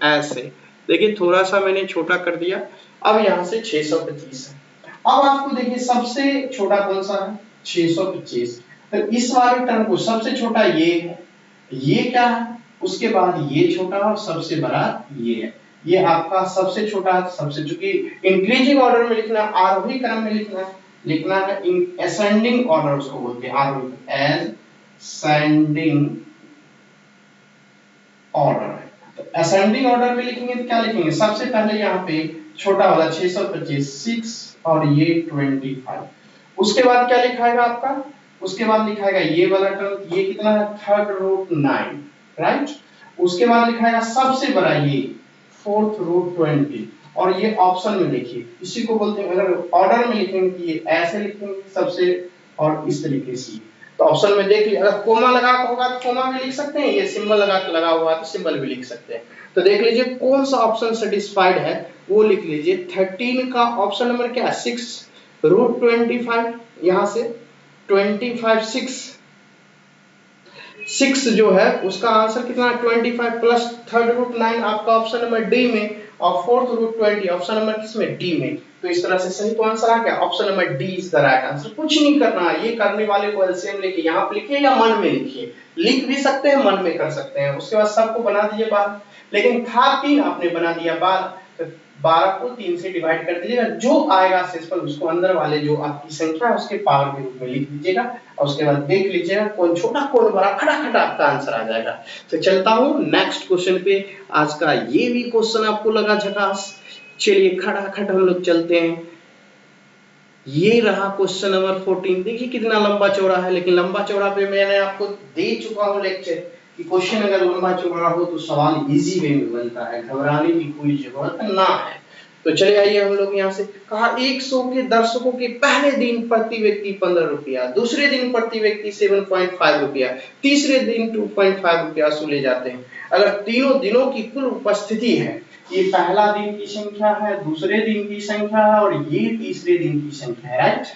ऐसे, देखिए थोड़ा सा मैंने छोटा कर दिया, अब यहाँ से 625 है। अब आपको देखिए सबसे छोटा कौन सा है 625, तो इस वाले टर्म को सबसे छोटा ये है, ये क्या है, उसके बाद ये छोटा और सबसे बड़ा ये है, ये आपका सबसे छोटा है, सबसे, चूंकि इंक्रीजिंग ऑर्डर में लिखना, आरोही क्रम में लिखना है इन असेंडिंग ऑर्डर उसको बोलते हैं, आरोही असेंडिंग ऑर्डर। तो असेंडिंग ऑर्डर में लिखेंगे तो क्या लिखेंगे, सबसे पहले यहाँ पे छोटा वाला 625 6 और ये 25, उसके बाद क्या लिखाएगा आपका, उसके बाद लिखाएगा ये वाला टर्म, ये कितना है 3rd√9, राइट। उसके बाद लिखाएगा सबसे बड़ा ये 4th√20, और ये ऑप्शन में देखिए इसी को बोलते हैं, अगर ऑर्डर में लिखेंगे कि ये ऐसे लिखेंगे सबसे और इस तरीके से, तो तो ऑप्शन में देख लीजिए, अगर कोमा लगा होगा तो कोमा भी लिख सकते हैं, ये सिंबल लगा हुआ तो सिंबल भी लिख सकते हैं। तो देख लीजिए कौन सा ऑप्शन सेटिस्फाइड है वो लिख लीजिए। 13 का ऑप्शन नंबर क्या है 6√25, यहां से 25 6 जो है उसका आंसर कितना 25 प्लस 3/9 आपका ऑप्शन नंबर डी में, और 4/20 ऑप्शन नंबर किसमें डी में। तो इस तरह से सही तो आंसर आ गया, option number D is the right answer. कुछ नहीं करना है, ये करने वाले को एलसीएम लेके यहाँ पे लिखिए या मन में लिखिए, लिख भी सकते हैं मन में कर सकते हैं। उसके बाद सबको बना दीजिए 12, लेकिन था 3 आपने बना दिया 12, तो 12 को 3 से डिवाइड कर दीजिएगा, जो आएगा शेषफल उसको अंदर वाले जो आपकी संख्या है उसके पावर के रूप में लिख दीजिएगा, और उसके बाद देख लीजिएगा कौन छोटा कौन बड़ा, खटाखट आपका आंसर आ जाएगा। तो चलता हूं नेक्स्ट क्वेश्चन पे। आज का ये भी क्वेश्चन आपको लगा झकास, चलिए खटाखट हम लोग चलते हैं। ये रहा क्वेश्चन नंबर 14। देखिए कितना लंबा चौड़ा है, लेकिन लंबा चौड़ा पे मैंने आपको दे चुका हूं लेक्चर कि क्वेश्चन अगर लंबा चौड़ा हो तो सवाल इजी वे में बनता है, घबराने की कोई जरूरत ना है। तो चले आइए हम लोग यहाँ से। कहा 100 के दर्शकों के पहले दिन प्रति व्यक्ति 15 रुपया, दूसरे दिन प्रति व्यक्ति 7.5 रुपया, तीसरे दिन 2.5 रुपया वसूले जाते हैं। अगर तीनों दिनों की कुल उपस्थिति है, ये पहला दिन की संख्या है, दूसरे दिन की संख्या है, और ये तीसरे दिन की संख्या है, राइट।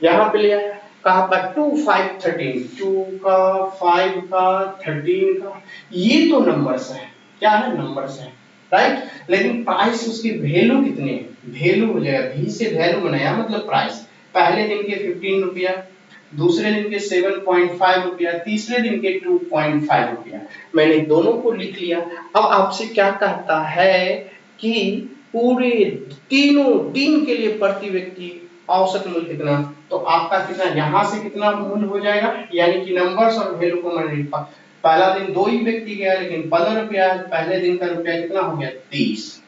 यहाँ पे लिया कहा था 2, 5, 13, 2 का 5 का 13 का, ये तो नंबर्स है, क्या है नंबर्स है, राइट। लेकिन प्राइस उसकी वैल्यू कितने, वैल्यू हो जाएगा, भी से वैल्यू बनाया मतलब प्राइस। पहले दिन के 15 रुपया, दूसरे दिन के 7.5 रुपया, तीसरे दिन के 2.5 रुपया। मैंने दोनों को लिख लिया। अब आपसे क्या कहता है कि पूरे तीनों दिन के लिए प्रति व्यक्ति औसत मूल्य कितना, तो आपका कितना यहाँ से कितना मूल्य हो जाएगा, यानी कि नंबर्स और वैल्यू को मैंने लिखा। पहला दिन 2 ही व्यक्ति गया लेकिन 15 रुपया, पहले दिन का रुपया कितना हो गया 30,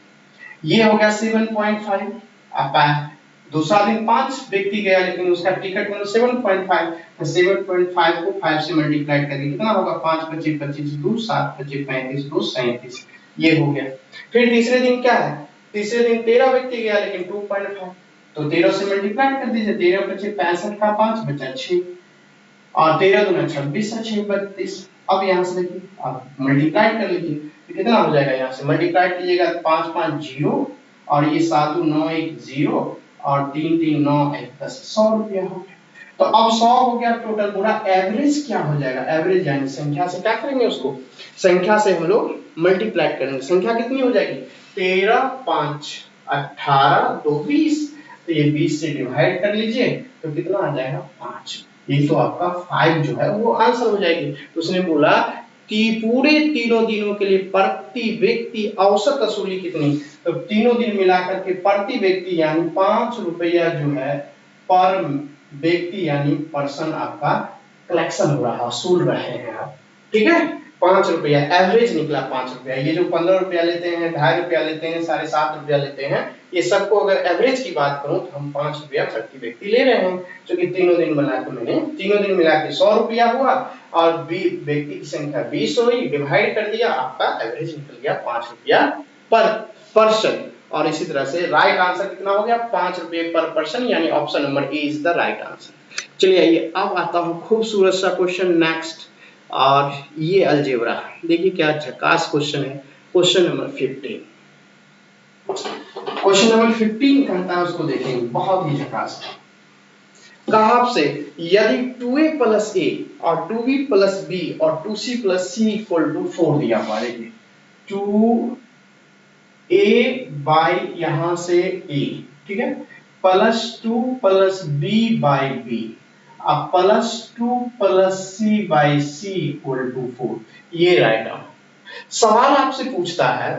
ये हो गया 7.5। अब दूसरा दिन 5 व्यक्ति गया लेकिन उसका टिकट मतलब 7.5, तो 7.5 को 5 से मल्टीप्लाई करके कितना होगा 5 25 25 2 7 25 35 2 37, ये हो गया। फिर तीसरे दिन क्या है, तीसरे दिन 13 व्यक्ति गया लेकिन 2.5, तो 13 से मल्टीप्लाई कर दीजिए, 13 25 65 का 5 बचा 6, और 13 दूना 26 और 6 32। अब यहाँ से देखिए आप मल्टीप्लाई कर लीजिए तो कितना हो जाएगा, यहाँ से मल्टीप्लाई कीजिएगा 5 5 0, और ये 7 9 1 0, और 3 3 9 1 10, 100 रुपया हो गया। तो अब 100 हो गया टोटल पूरा। एवरेज क्या हो जाएगा, एवरेज यानी संख्या से क्या करेंगे, उसको संख्या से हम लोग मल्टीप्लाई करेंगे। संख्या कितनी हो जाएगी 13 5 18 2 20, तो ये 20 से डिवाइड कर लीजिए तो कितना आ जाएगा 5। ये तो आपका 5 जो है वो आंसर हो जाएगी। उसने बोला कि पूरे तीनों दिनों के लिए प्रति व्यक्ति औसत वसूली कितनी, तो तीनों दिन मिलाकर के प्रति व्यक्ति यानी 5 रुपया जो है पर व्यक्ति यानी पर्सन आपका कलेक्शन हो रहा, वसूल रहे हैं आप, ठीक है। 5 रुपया एवरेज निकला 5 रुपया। ये जो 15 रुपया लेते हैं, 2.5 रुपया लेते हैं, 7.5 रुपया लेते हैं, ये सबको अगर एवरेज की बात करूं तो हम 5 रुपया प्रति व्यक्ति ले रहे हैं, जो कि तीनों दिन बना के मैंने तीनों दिन मिला के 100 रुपया हुआ, और व्यक्ति की संख्या 20 हुई, डिवाइड कर दिया, आपका एवरेज निकल गया 5 रुपया पर पर्सन। और इसी तरह से राइट आंसर कितना हो गया 5 रुपये पर पर्सन, यानी option number A is the right answer. चलिए आइए अब आता हूं खूबसूरत सा क्वेश्चन नेक्स्ट, और ये अलजेब्रा देखिए क्या झकास क्वेश्चन है। क्वेश्चन नंबर 15, क्वेश्चन नंबर 15 कहता है, उसको देखेंगे, बहुत ही झकास है। कहा आपसे यदि 2a प्लस a और 2b प्लस b और 2c plus c equal to 4 दिया हुआ है, 2a बाई यहां से a, ठीक है, plus 2 plus b by b, अब plus 2 plus c by c equal to 4, ये राइट आंसर। सवाल आपसे पूछता है,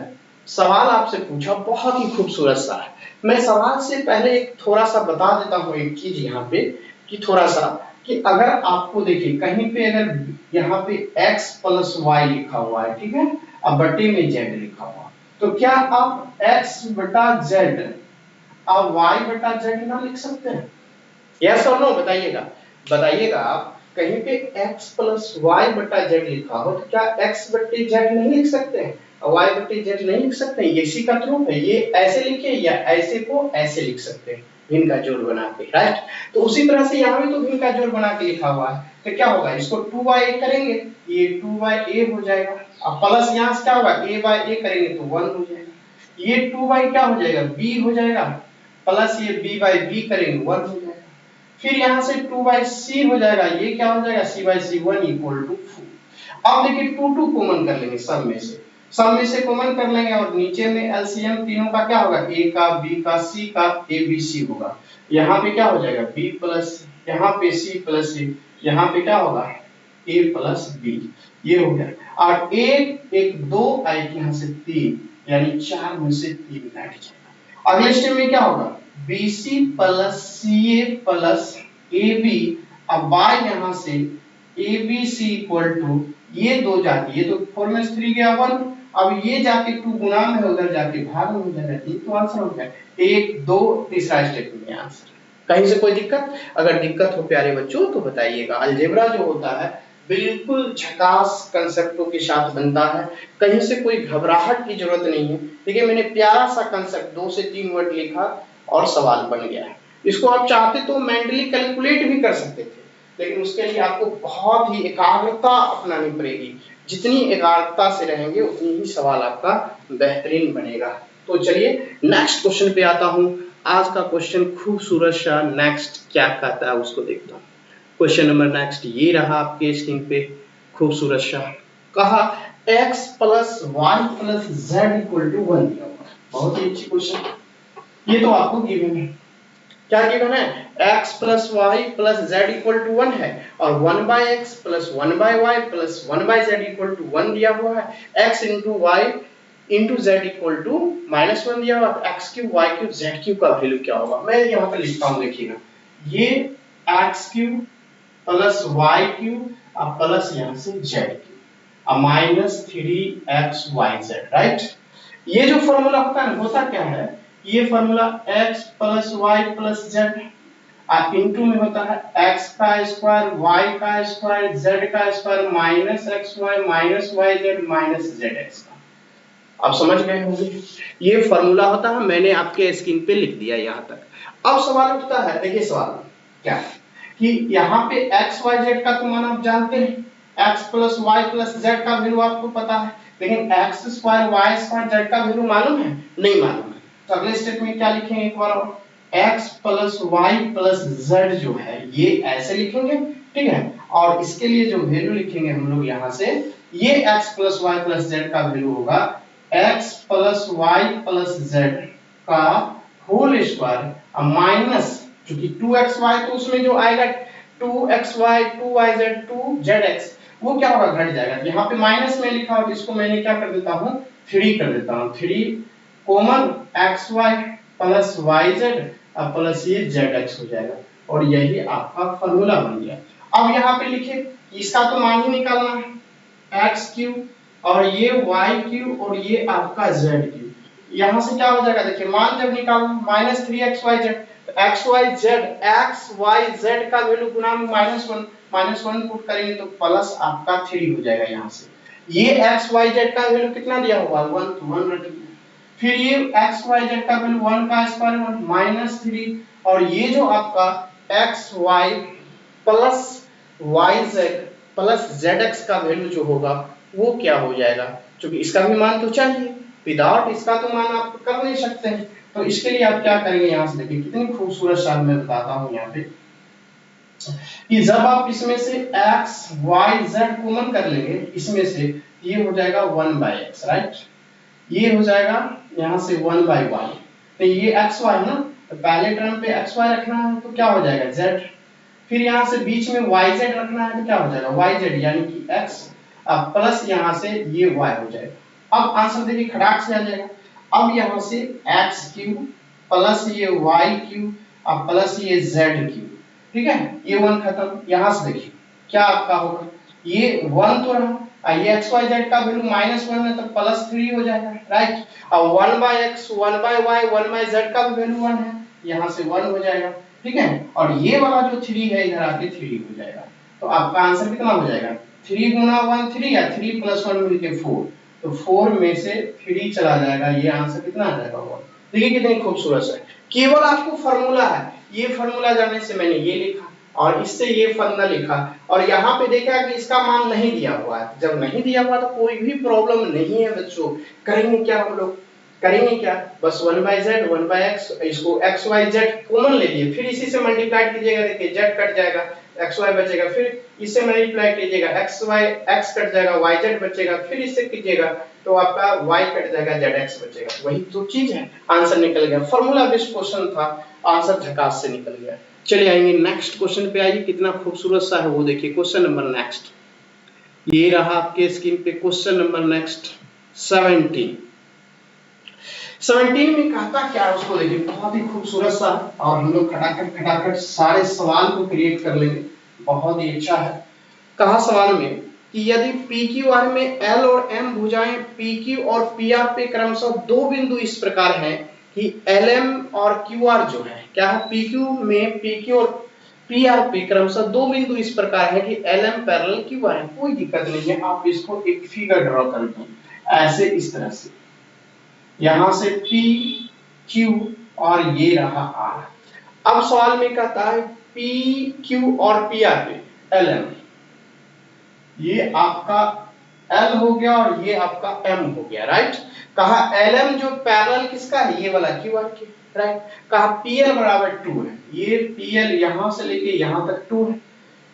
सवाल आपसे पूछा बहुत ही खूबसूरत सा है। मैं सवाल से पहले एक थोड़ा सा बता देता हूँ एक चीज यहाँ पे, कि थोड़ा सा कि अगर आपको देखिए कहीं पे अगर यहाँ पे x प्लस वाई लिखा हुआ है, ठीक है, अब बटे में z लिखा हुआ, तो क्या आप x बटा z अब y बटा z ना लिख सकते हैं? यस और नो बताइएगा, बताइएगा आप कहीं पे x प्लस वाई बटा z लिखा हो तो क्या x बटे z नहीं लिख सकते हैं, y बटे z नहीं लिख सकते हैं? ये इसी का प्रूफ है। ये ऐसे लिखे या ऐसे को ऐसे लिख सकते हैं, भिन्न का जोड़ बना के, राइट। तो उसी तरह से यहाँ भी तो भिन्न का जोड़ बना के लिखा हुआ है, तो क्या होगा, इसको 2/a करेंगे, ये 2/a हो जाएगा, अब प्लस यहाँ से क्या होगा, a/a करेंगे तो 1 हो जाएगा, ये 2 क्या हो जाएगा, b हो जाएगा, प्लस ये b/b करेंगे 1 हो जाएगा, फिर यहाँ से 2/c हो जाएगा, ये क्या हो जाएगा, c/c 1 इक्वल टू 4। अब देखिए 2 कॉमन कर लेंगे, सब में से कॉमन कर लेंगे और नीचे में एलसीएम तीनों का क्या होगा, a का, b का, c का, abc होगा, यहाँ पे क्या हो जाएगा, b प्लस, यहाँ पे c प्लस a, यहाँ पे क्या होगा, a प्लस b, ये हो गया, और एक एक 2 एक यहाँ से 3, यानी 4 में से 3 काट जाएगा। अगले स्टेप में क्या होगा, bc plus ca plus ab, अब बाय यहाँ से abc इक्वल टू, ये 2 जाके, ये तो 4 में से 3 गया 1, अब ये जाके 2 गुना में उधर जाके भाग में हो जाएगा, तो आंसर हो गया 1 2, तीसरा स्टेप में आंसर। कहीं से कोई दिक्कत, अगर दिक्कत हो प्यारे बच्चों तो बताइएगा। अलजेब्रा जो होता है बिल्कुल झकास कंसेप्टों के साथ बनता है, कहीं से कोई घबराहट की जरूरत नहीं है। देखिए मैंने प्यारा सा कंसेप्ट 2 से 3 वर्ड लिखा और सवाल बन गया है। इसको आप चाहते तो मेंटली कैलकुलेट भी कर सकते थे, लेकिन उसके लिए आपको बहुत ही एकाग्रता अपनानी पड़ेगी, जितनी एकाग्रता से रहेंगे उतनी ही सवाल आपका बेहतरीन बनेगा। तो चलिए नेक्स्ट क्वेश्चन पे आता हूं। आज का क्वेश्चन खूबसूरत सा नेक्स्ट क्या कहता है उसको देखता हूं। क्वेश्चन नंबर नेक्स्ट ये रहा आपके स्क्रीन पे, खूबसूरत सा कहा x plus y plus z equal to 1 दिया हुआ है। बहुत ही अच्छी क्वेश्चन, ये तो आपको गिवन है, क्या गिवन है, x plus y plus z equal to 1 है, और 1/x plus 1/y plus 1/z equal to 1 दिया हुआ है, x into y into z equal to -1 दिया हुआ है, x cube y cube z cube का वैल्यू क्या होगा। मैं यहाँ पे लिखता हूँ, देखिएगा ये x cube plus Y cube अब प्लस यहाँ से जेड क्यूब अब -3xyz, राइट। ये जो फॉर्मूला होता है, होता क्या है, ये formula x plus y plus z into में होता है x का स्क्वायर y का स्क्वायर z का square minus xy minus yz minus zx का। आप समझ गए होंगे, ये फॉर्मूला होता है, मैंने आपके स्क्रीन पे लिख दिया यहाँ तक। अब सवाल उठता है, देखिए सवाल क्या है कि यहाँ पे x y z का तो मान आप जानते हैं, x plus y plus z का वैल्यू आपको पता है, लेकिन x square y square z का वैल्यू मालूम है, नहीं मालूम है। तो अगले स्टेप में क्या लिखेंगे, एक बार और x plus y plus z जो है ये ऐसे लिखेंगे, ठीक है, और इसके लिए जो वैल्यू लिखेंगे हम लोग यहाँ से, ये x plus y plus z का वैल्यू होगा x plus y plus z का होल स्क्वायर माइनस, क्योंकि 2xy तो उसमें जो आएगा 2xy 2yz 2zx वो क्या होगा, घट जाएगा। यहाँ पे माइनस में लिखा हो, इसको मैंने क्या कर देता हूँ, 3 कर देता हूँ, 3 common xy plus yz plus ये zx हो जाएगा, और यही आपका फॉर्मूला बन गया। अब यहाँ पे लिखिए, इसका तो मान ही निकालना है, x क्यूब और ये y क्यूब और ये आपका z क्यूब, यहाँ से क्या हो जाएगा, देखिए मान जब निकालना -3xyz, तो xyz xyz का वैल्यू गुना में -1 पुट करेंगे तो प्लस आपका 3 हो जाएगा। यहाँ से ये xyz का वैल्यू कितना दिया होगा, 1, तो 1 रख दिया, फिर ये xyz का वैल्यू 1 का स्क्वायर -3, और ये जो आपका xy plus yz plus zx का वैल्यू जो होगा वो क्या हो जाएगा, क्योंकि इसका भी मान तो चाहिए, विदाउट इसका तो मान आप कर नहीं सकते हैं। तो इसके लिए आप क्या करेंगे, यहाँ से देखिए कितनी खूबसूरत शायद मैं बताता हूँ यहाँ पे, कि जब आप इसमें से x y z कॉमन कर लेंगे, इसमें से ये हो जाएगा 1/x, राइट, ये हो जाएगा यहाँ से 1/y, तो ये xy है ना, तो पहले टर्म पे xy रखना है तो क्या हो जाएगा z, फिर यहाँ से बीच में yz रखना है तो क्या हो जाएगा yz, यानी कि x प्लस यहाँ से ये y हो जाएगा। अब आंसर देखिए खटाक से आ जाएगा। अब यहाँ से x क्यूब प्लस ये y क्यूब प्लस ये z क्यूब, ठीक है, ये 1 खत्म। यहाँ से देखिए क्या आपका होगा, ये 1 तो रहा, ये xyz का वैल्यू -1 है तो +3 हो जाएगा, राइट, और 1/x 1/y 1/z का वैल्यू 1 है, यहाँ से 1 हो जाएगा, ठीक है, और ये वाला जो 3 है इधर आके 3 हो जाएगा। तो आपका आंसर कितना हो जाएगा, 3 गुना 1 3 या 3 + 1 मिलके 4, तो 4 में से 3 चला जाएगा, ये आंसर कितना आ जाएगा 1। देखिए कितनी खूबसूरत है, केवल आपको फॉर्मूला है, ये फॉर्मूला जानने से मैंने ये लिखा और इससे ये फंडा लिखा, और यहाँ पे देखा कि इसका मान नहीं दिया हुआ है। जब नहीं दिया हुआ तो कोई भी प्रॉब्लम नहीं है बच्चों। करेंगे क्या हम लोग, करेंगे क्या, बस 1/z 1/x, इसको x y z कॉमन ले लिए, फिर इसी से मल्टीप्लाई कीजिएगा, देखिए z कट जाएगा, x y बचेगा, फिर इससे मल्टीप्लाई कीजिएगा, x कट जाएगा, y z बचेगा, फिर इससे कीजिएगा तो आपका y कट जाएगा, zx बचेगा। वही तो चीज है, आंसर निकल गया। फॉर्मूला बेस्ड क्वेश्चन था, आंसर झकास से निकल गया। चलिए आएंगे नेक्स्ट क्वेश्चन पे। आइए कितना खूबसूरत सा है वो देखिए। क्वेश्चन नंबर नेक्स्ट ये रहा आपके स्क्रीन पे। क्वेश्चन नंबर नेक्स्ट 17 में कहता क्या है उसको देखिए, बहुत ही खूबसूरत सा, और हम लोग खटाखट सारे सवाल को क्रिएट कर लेंगे, बहुत ही अच्छा है। कहा सवाल में कि यदि PQR में L और M भुजाएं PQ और PR पे क्रमशः दो बिंदु इस प्रकार हैं कि LM और QR जो है क्या है, PQ में PQ और PR पे क्रमशः दो बिंदु इस प्रकार है कि LM पैरेलल QR है। कोई दिक्कत नहीं है, आप इसको एक फिगर ड्रॉ कर दो ऐसे, इस तरह से, यहां से PQ और ये रहा R। अब सवाल में कहता है PQ और PR पे LM, ये आपका L हो गया और ये आपका M हो गया, राइट। कहा LM जो पैरेलल किसका है, ये वाला QR के, राइट। कहा PL बराबर 2 है, ये PL यहां से लेके यहां तक 2 है।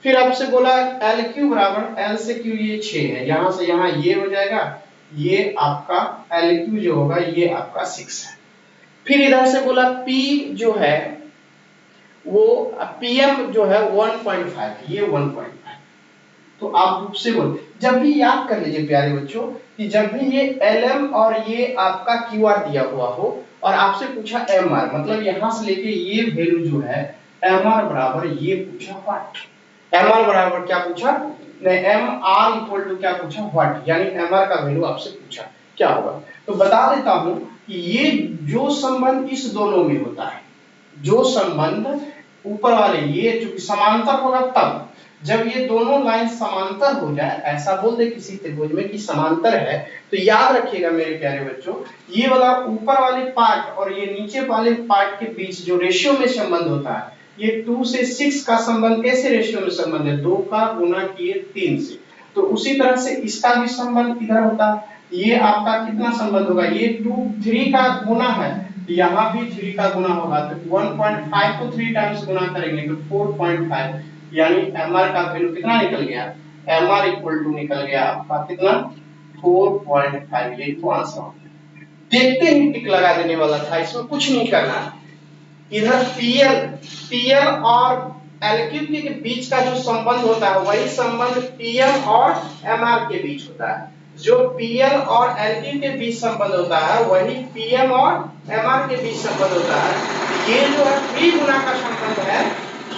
फिर आपसे बोला LQ बराबर L से Q ये 6 है, यहां से यहां ये हो जाएगा, ये आपका LQ जो होगा ये आपका 6 है। फिर इधर से बोला P जो है वो PM जो है 1.5, ये 1.5। तो आप रूप से बोल, जब भी याद कर लीजिए प्यारे बच्चों कि जब भी ये LM और ये आपका QR दिया हुआ हो और आपसे पूछा MR, मतलब यहां से लेके ये वैल्यू जो है MR बराबर ये पूछा व्हाट, MR बराबर क्या पूछा, नहीं MR इक्वल टू क्या पूछा व्हाट, यानी MR का वैल्यू आपसे पूछा क्या होगा। तो बता देता हूं कि ये जो संबंध इस दोनों में होता है, जो संबंध ऊपर वाले ये जो समांतर होगा, तब जब ये दोनों लाइन समांतर हो जाए, ऐसा बोल दे किसी त्रिभुज में कि समांतर है, तो याद रखिएगा मेरे प्यारे बच्चों, ये वाला ऊपर वाले पार्ट और ये नीचे वाले पार्ट के बीच जो रेशियो में संबंध होता है, ये 2 से 6 का संबंध कैसे रेशियो में संबंध है, 2 का गुना किए 3 से, तो उसी तरह से इसका भी संबंध इधर होता है। ये आपका कितना संबंध होगा, ये 2 3 का गुना है, यहाँ भी 3 का गुना होगा, तो 1.5 को 3 टाइम्स गुना करेंगे तो 4.5, यानी MR का वैल्यू कितना निकल गया, MR इक्वल टू निकल गया आपका कितना 4.5। ये तो आंसर हो गया। देखते ही टिक लगा देने वाला था, इसमें कुछ नहीं करना है। इधर PL और LQ के बीच का जो संबंध होता है वही संबंध PM और MR के बीच होता है। जो PL और LQ के बीच संबंध होता है वही PM और MR के बीच संबंध होता है। ये जो है त्रिगुणा का संबंध है,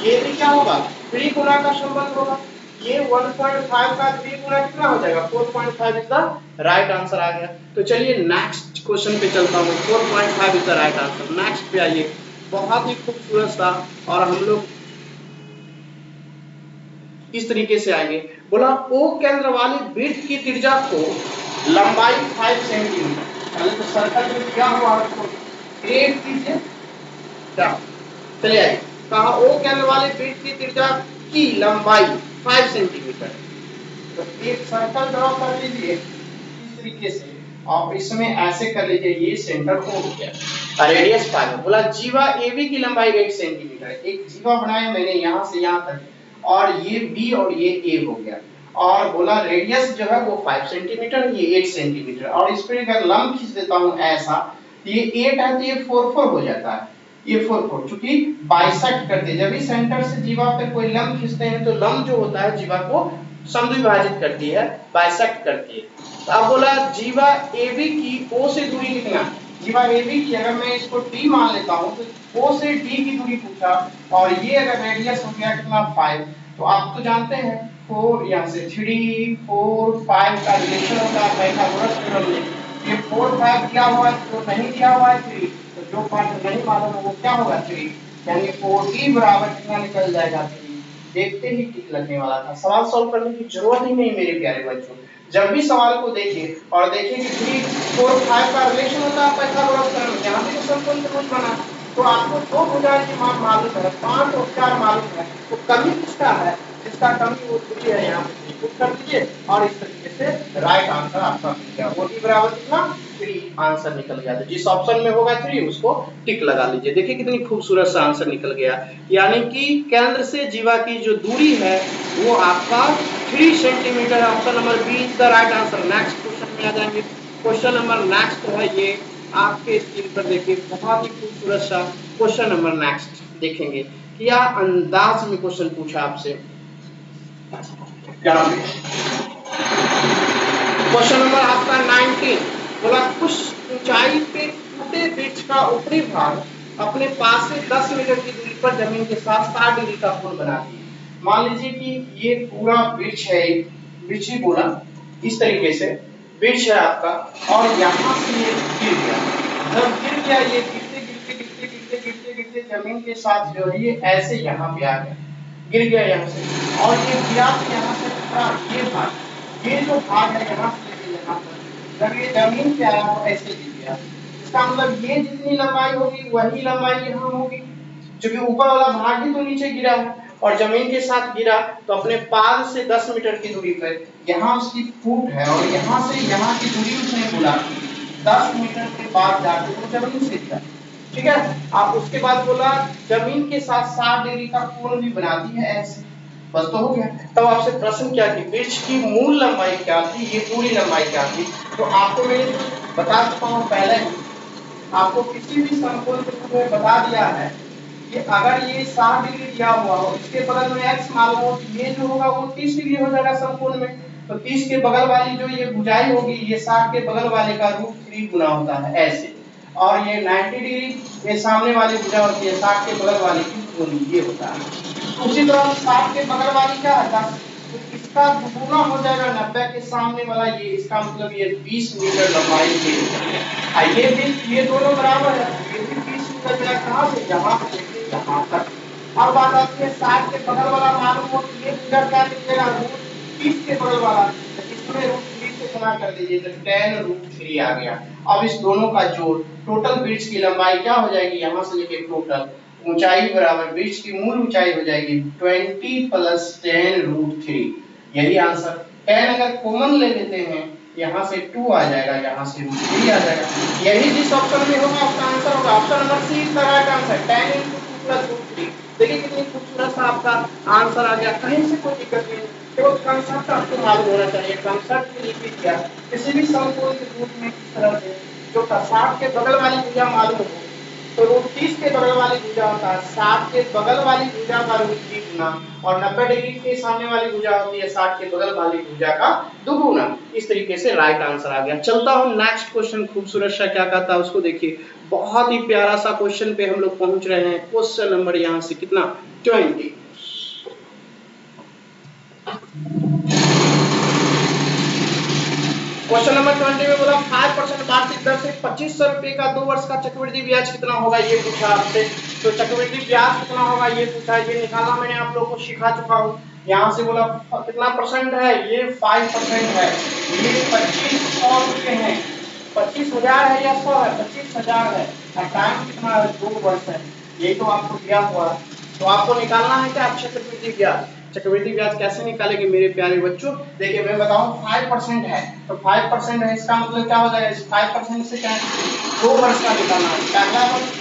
ये भी क्या होगा, त्रिगुणा का संबंध होगा। ये 1.5 का त्रिगुणा कितना हो जाएगा, 4.5 इज द राइट आंसर आ गया। तो चलिए नेक्स्ट क्वेश्चन पे चलता हूँ। 4.5 is the right answer. Next पे आइए, बहुत ही खूबसूरत सा, और हम लोग इस तरीके से आएंगे। बोला O केंद्र वाली वृत्त की त्रिज्या को लंबाई 5 सेंटीमीटर, पहले तो सर्कल में क्या हुआ उसको ग्रेड कीजिए। चलिए आइए, कहा O केंद्र वाले वृत्त की त्रिज्या की लंबाई 5 सेंटीमीटर, तो एक सर्कल ड्रॉ कर लीजिए इस तरीके से, और इसमें ऐसे कर लीजिए, ये सेंटर O हो गया, रेडियस 5 है। बोला जीवा AB की लंबाई 8 सेंटीमीटर है, एक जीवा बनाया मैंने यहां से यहां तक, और ये B और ये A हो गया, और बोला रेडियस जो है वो 5 सेंटीमीटर, ये 8 सेंटीमीटर, और इस पे अगर लंब खींच देता हूं ऐसा, ये 8 है तो ये 4 हो जाता है, ये 4 चूंकि बाइसेक्ट करते हैं, जब भी सेंटर से जीवा पे कोई लंब खींचते हैं तो लंब जो होता है जीवा को समद्विभाजित करती है, बाइसेक्ट करती है। तो अब बोला जीवा AB की O से दूरी कितना, जीवा AB की अगर मैं इसको D मान लेता हूं तो O से D की दूरी पूछा, और ये अगर रेडियस हो गया कितना 5, तो आप तो जानते हैं 4 यहाँ से 3 4 5 का रिलेशन होता है पाइथागोरस थ्योरम में। ये 4 5 दिया हुआ है तो नहीं दिया हुआ है 3, तो जो पार्ट नहीं मालूम है वो क्या होगा 3, यानी 4D बराबर कितना निकल जाएगा 3। देखते ही टिक लगने वाला था, सवाल सॉल्व करने की जरूरत ही नहीं मेरे प्यारे बच्चों। जब भी सवाल को देखिए और देखिए कि 3 4 5 का रिलेशन होता है पाइथागोरस थ्योरम, यहां पे तो समकोण त्रिभुज बना, तो आपको 2 भुजा की मान मालूम है, 5 और 4 मालूम है, तो कमी किसका है? जिसका कमी वो 3 है, यहाँ पे पुट कर दीजिए और इस तरीके से राइट आंसर आपका मिल गया। OD बराबर कितना? 3 आंसर निकल गया। तो जिस ऑप्शन में होगा 3 उसको टिक लगा लीजिए। देखिए कितनी खूबसूरत सा आंसर निकल गया। यानी कि केंद्र से जीवा की जो दूरी है वो आपका 3 सेंटीमीटर है। Option number B is the right answer. Next question में आ जाएंगे। क्वेश्चन नंबर नेक्स्ट है ये आपके स्क्रीन पर देखिए, बहुत ही खूबसूरत सा क्वेश्चन नंबर नेक्स्ट देखेंगे। क्या अंदाज में क्वेश्चन पूछा आपसे। क्वेश्चन नंबर आपका 19 बोला कुछ ऊंचाई पे टूटे वृक्ष का ऊपरी भाग अपने पास से 10 मीटर की दूरी पर जमीन के साथ 60 डिग्री का कोण बनाती है। मान लीजिए कि ये पूरा वृक्ष है, वृक्ष ही बोला, इस तरीके से वृक्ष है आपका और यहाँ से ये गिर गया। जब गिर गया ये गिरते गिरते गिरते गिरते गिरते गिरते जमीन के साथ जो है ये ऐसे यहाँ पे आ गया, गिर गया यहाँ से, और ये गिरा तो यहाँ से पूरा ये भाग, ये जो भाग है यहाँ से लेके यहाँ पर जब ये जमीन पे आया तो ऐसे गिर गया। इसका मतलब ये जितनी लंबाई होगी वही लंबाई यहाँ होगी, क्योंकि ऊपर वाला भाग ही तो नीचे गिरा है और जमीन के साथ गिरा तो अपने पाद से 10 मीटर की दूरी पर यहाँ उसकी फुट है और यहाँ से यहाँ की दूरी उसने बोला 10 मीटर के बाद जाके वो जमीन से गिरा। ठीक है, आप उसके बाद बोला जमीन के साथ 60 डिग्री का कोण भी बनाती है ऐसे, बस तो हो गया। तब आपसे प्रश्न क्या कि वृक्ष की मूल लंबाई क्या थी, ये पूरी लंबाई क्या थी। तो आपको मैंने बता चुका हूँ पहले ही, आपको किसी भी समकोण के रूप में बता दिया है कि अगर ये 60 डिग्री दिया हुआ हो, इसके बगल में x मालूम हो, ये जो होगा वो 30 डिग्री हो जाएगा समकोण में। तो 30 के बगल वाली जो ये भुजाई होगी ये 60 के बगल वाले का √3 गुना होता है ऐसे, और ये 90 डिग्री ये सामने वाली भुजा होती है 60 के बगल वाले की कोण ये होता है। उसी तरह 60 के बगल वाली क्या है 10, तो इसका दुगुना हो जाएगा 90 के सामने वाला ये, इसका मतलब ये 20 मीटर लंबाई है। ये भी ये दोनों बराबर है, ये भी 20 मीटर गया कहां से यहां से लेके यहां तक। अब बात आती है 60 के बगल वाला मालूम हो तो ये फिगर क्या लिखेगा √30 के बगल वाला, तो इसमें √3 से गुना कर दीजिए तो tan √3 आ गया। अब इस दोनों का जोड़ टोटल वृक्ष की लंबाई क्या हो जाएगी, यहां से लेके टोटल ऊंचाई बराबर वृक्ष की मूल ऊंचाई हो जाएगी 20 + tan √3, यही आंसर। tan अगर कॉमन ले लेते हैं यहाँ से 2 आ जाएगा, यहाँ से √3 आ जाएगा, यही जिस ऑप्शन में होगा आपका आंसर होगा। Option number C is the right answer, tan × 2 + √3। देखिए कितनी खूबसूरत सा आपका आंसर आ गया, कहीं से कोई दिक्कत नहीं, केवल कांसेप्ट आपको मालूम होना चाहिए। कांसेप्ट को लिख दिया किसी भी समकोण के रूप में किस तरह से, जो 60 के बगल वाली भुजा मालूम हो तो √30 के बगल वाली भुजा होता है 60 के बगल वाली भुजा का √3 गुना, और 90 डिग्री के सामने वाली भुजा होती है 60 के बगल वाली भुजा का दुगुना। इस तरीके से राइट आंसर आ गया। चलता हूं नेक्स्ट क्वेश्चन, खूबसूरत सा क्या कहता है उसको देखिए, बहुत ही प्यारा सा क्वेश्चन पे हम लोग पहुंच रहे हैं। क्वेश्चन नंबर यहां से कितना 20। क्वेश्चन नंबर 20 में बोला 5% वार्षिक दर से 2500 रुपए का 2 वर्ष का चक्रवृद्धि ब्याज कितना होगा, ये पूछा आपसे। तो चक्रवृद्धि ब्याज कितना होगा ये पूछा, ये निकालना मैंने आप लोगों को सिखा चुका हूँ। यहाँ से बोला कितना परसेंट है, ये 5% है, ये 2500 रुपए है, 25,000 है या 100 है, 25,000 है, और टाइम कितना है 2 वर्ष है, यही तो आपको दिया हुआ है। तो आपको निकालना है क्या चक्रवृद्धि ब्याज। चक्रवृद्धि ब्याज कैसे निकालेंगे मेरे प्यारे बच्चों, देखिए मैं बताऊं 5% है, तो 5% है, इसका मतलब क्या हो जाएगा, इस 5% से क्या 2 वर्ष का निकालना है, पहला वर्ष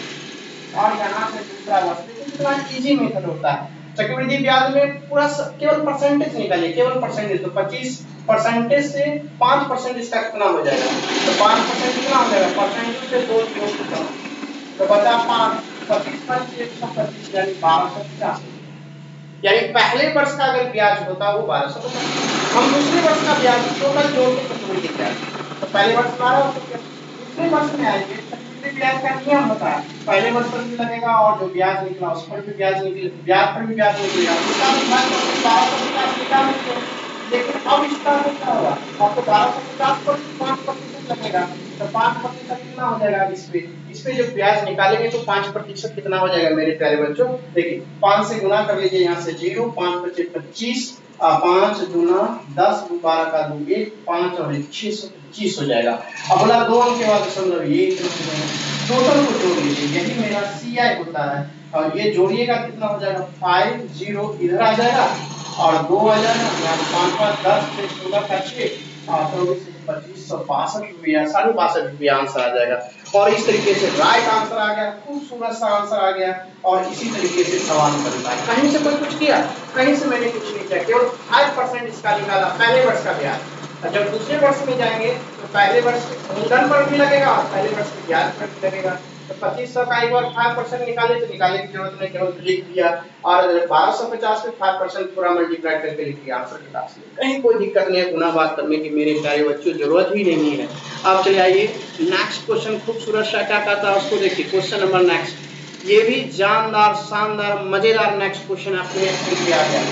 और यहाँ से दूसरा वर्ष। देखिए कितना इजी मेथड होता है। चक्रवृद्धि ब्याज में पूरा केवल परसेंटेज निकालिए, केवल परसेंटेज, तो 25% से 5% इसका कितना हो जाएगा, तो 5% कितना हो जाएगा, परसेंटेज से 2 जोड़, तो बचा 5, 25 × 125 यानी 1250, यानी पहले वर्ष का अगर ब्याज होता वो 1250, हम दूसरे वर्ष का ब्याज टोटल जोड़ के चक्रवृद्धि ब्याज, तो पहले वर्ष 1250, दूसरे वर्ष में आएंगे चक्रवृद्धि ब्याज का नियम होता है, पहले वर्ष पर भी लगेगा और जो ब्याज निकला उस पर भी ब्याज निकले, ब्याज पर भी ब्याज निकलेगा, इसका भी 1250 निकाल। लेकिन अब इसका क्या होगा, आपको 1250 पर 5% लगेगा, तो 5% कितना हो जाएगा, इस पे जो ब्याज निकालेंगे तो 5% कितना हो जाएगा मेरे प्यारे बच्चों, देखिए 5 से गुना कर लीजिए, यहाँ से 0, 5 × 5 = 25, 5 गुना 10, 12 का 2 1, 5 और 1 625 हो जाएगा। अब बोला 2 अंक के बाद दशमलव, ये टोटल को जोड़ लीजिए, यही मेरा CI होता है। और ये जोड़िएगा कितना हो जाएगा, 5 0 इधर आ जाएगा और 2 आ जाएगा, यहाँ 5 5 10 से 16 का 6 और 24 से 2562 रुपया, 62.5 रुपया आंसर आ जाएगा। और इस तरीके से राइट आंसर आ गया, खूबसूरत सा आंसर आ गया। और इसी तरीके से सवाल बनता है। कहीं से कोई कुछ किया, कहीं से मैंने कुछ नहीं किया, केवल 5% इसका निकाला पहले वर्ष का ब्याज। और जब दूसरे वर्ष में जाएंगे तो पहले वर्ष मूलधन पर भी लगेगा और पहले वर्ष के ब्याज पर भी लगेगा। तो 2500 का एक बार 5% निकाले तो निकालने की जरूरत नहीं, केवल लिख दिया। और 1250 पे 5% पूरा मल्टीप्लाई करके लिख दिया, आंसर के पास कहीं कोई दिक्कत नहीं है गुना बात करने की मेरे प्यारे बच्चों, जरूरत ही नहीं है। अब चलिए आइए नेक्स्ट क्वेश्चन, खूबसूरत सा क्या कहता है उसको देखिए। क्वेश्चन नंबर नेक्स्ट, ये भी जानदार शानदार मजेदार नेक्स्ट क्वेश्चन आपके स्क्रीन पे आ गया।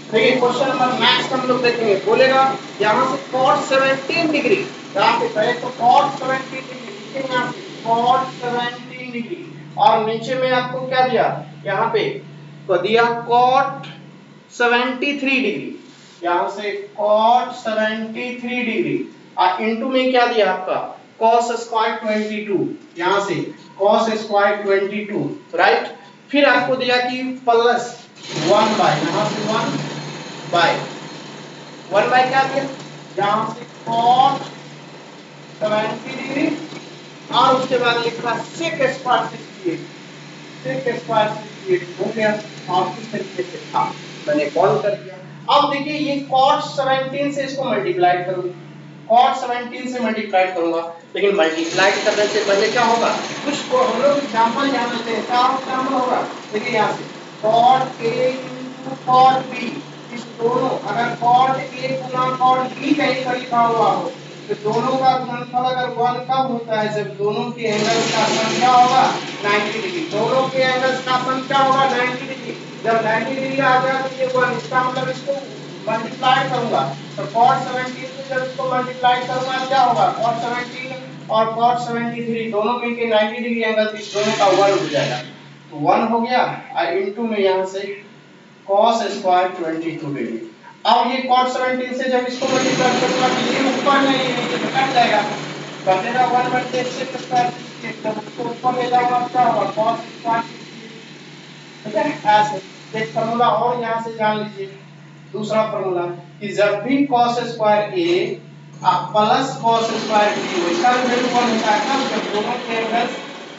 देखिए क्वेश्चन नंबर नेक्स्ट हम लोग देखेंगे, बोलेगा यहाँ से cos 17 डिग्री, यहाँ पे पहले तो cos 17 डिग्री, यहाँ पे cos 17 डिग्री और नीचे में आपको क्या दिया, यहाँ पे को दिया cot 73 डिग्री, यहाँ से cot 73 डिग्री और इनटू में क्या दिया आपका cos स्क्वायर 22, यहाँ से cos स्क्वायर 22 राइट। फिर आपको दिया कि प्लस 1 बाय, यहाँ से 1 बाय क्या दिया, यहाँ से cot 70 डिग्री और उसके बाद लिखा sec स्क्वायर 68 हो गया। और इस तरीके से था, मैंने कॉल कर दिया। अब देखिए ये cot 17 से इसको मल्टीप्लाई करूँ, cot 17 से मल्टीप्लाई करूंगा, लेकिन मल्टीप्लाई करने से पहले क्या होगा, कुछ को हम लोग एग्जांपल जान लेते हैं। क्या एग्जांपल होगा, देखिए यहाँ से cot A into cot B, इस दोनों अगर cot A Guna cot B कहीं पर लिखा हुआ हो तो दोनों का गुणनफल अगर 1 कब होता है, जब दोनों के एंगल्स का सम क्या होगा 90 डिग्री, दोनों के एंगल्स का सम क्या होगा 90 डिग्री। जब 90 डिग्री आ गया तो ये 1, इसका मतलब इसको मल्टीप्लाई करूंगा तो cot 17 से जब इसको मल्टीप्लाई करूंगा क्या होगा, cot 17 और cot 73 दोनों मिलके 90 डिग्री एंगल, इस दोनों का 1 हो जाएगा, तो 1 हो गया और इनटू में यहां से cos स्क्वायर 22 डिग्री। अब ये cot 17 से जब इसको मल्टीप्लाई करूंगा तो ये ऊपर नहीं नीचे तो कट जाएगा, बचेगा 1 बटे sec स्क्वायर 68, जब उसको ऊपर ले जाऊंगा क्या होगा cos स्क्वायर 68। ठीक है, ऐसे एक फार्मूला और यहां से जान लीजिए, दूसरा फार्मूला कि जब भी cos square a plus cos square b हो, इसका वैल्यू 1 होता है जब दोनों के एंगल्स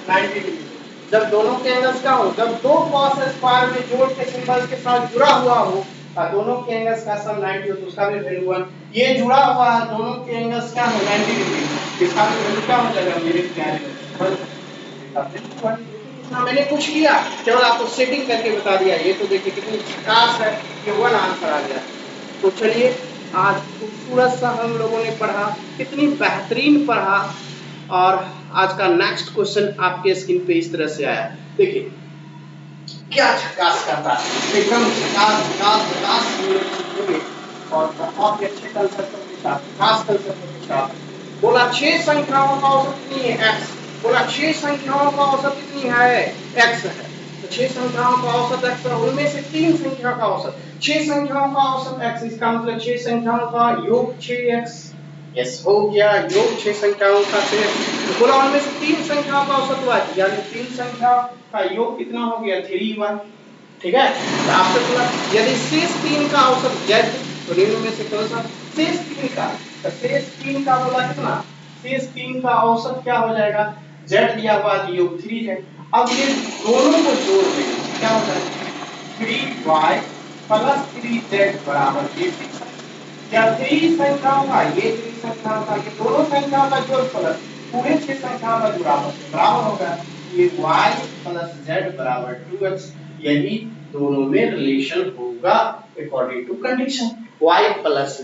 90 डिग्री, जब दोनों के एंगल्स क्या हो, जब दो cos स्क्वायर में जोड़ के सिंबल्स के साथ जुड़ा हुआ हो और दोनों के एंगल्स का सम 90 हो तो उसका भी वैल्यू 1। ये जुड़ा हुआ है, दोनों के एंगल्स क्या हो 90 डिग्री, इसका भी वैल्यू क्या हो जाएगा मेरे प्यारे, इतना मैंने कुछ किया, केवल आपको सेटिंग करके बता दिया। ये तो देखिए कितनी झकास है, ये 1 आंसर आ गया। तो चलिए आज खूबसूरत सा हम लोगों ने पढ़ा, कितनी बेहतरीन पढ़ा। और आज का नेक्स्ट क्वेश्चन आपके स्क्रीन पे इस तरह से आया, देखिए क्या झकास करता है, एकदम झकास झकास झकास और बहुत ही अच्छे कंसेप्ट के साथ, खास कंसेप्ट के साथ। बोला 6 संख्याओं का औसत कितनी है x, बोला 6 संख्याओं का औसत कितनी है x है, तो 6 संख्याओं का औसत x है, उनमें से 3 संख्या का औसत, 6 संख्याओं का औसत x, इसका मतलब 6 संख्याओं का योग 6x, यस हो गया, योग 6 संख्याओं का 6, बोला उनमें से 3 संख्याओं का औसत हुआ, यानी 3 संख्या का योग कितना हो गया 3y। ठीक है, तो आपसे बोला यदि शेष 3 का औसत z, तो निम्न में से कौन सा शेष 3 का, तो शेष 3 का बोला कितना, शेष 3 का औसत क्या हो जाएगा, z दिया हुआ योग 3z। अब ये दोनों को जोड़ देंगे क्या हो जाएगा 3y प्लस 3z बराबर 8। क्या 3 संख्याओं का, ये 3 संख्याओं का, ये दोनों संख्याओं का जोड़फल पूरे 6 संख्याओं का बराबर होगा, ये y प्लस z बराबर 2x, यही दोनों में रिलेशन होगा according to condition, y plus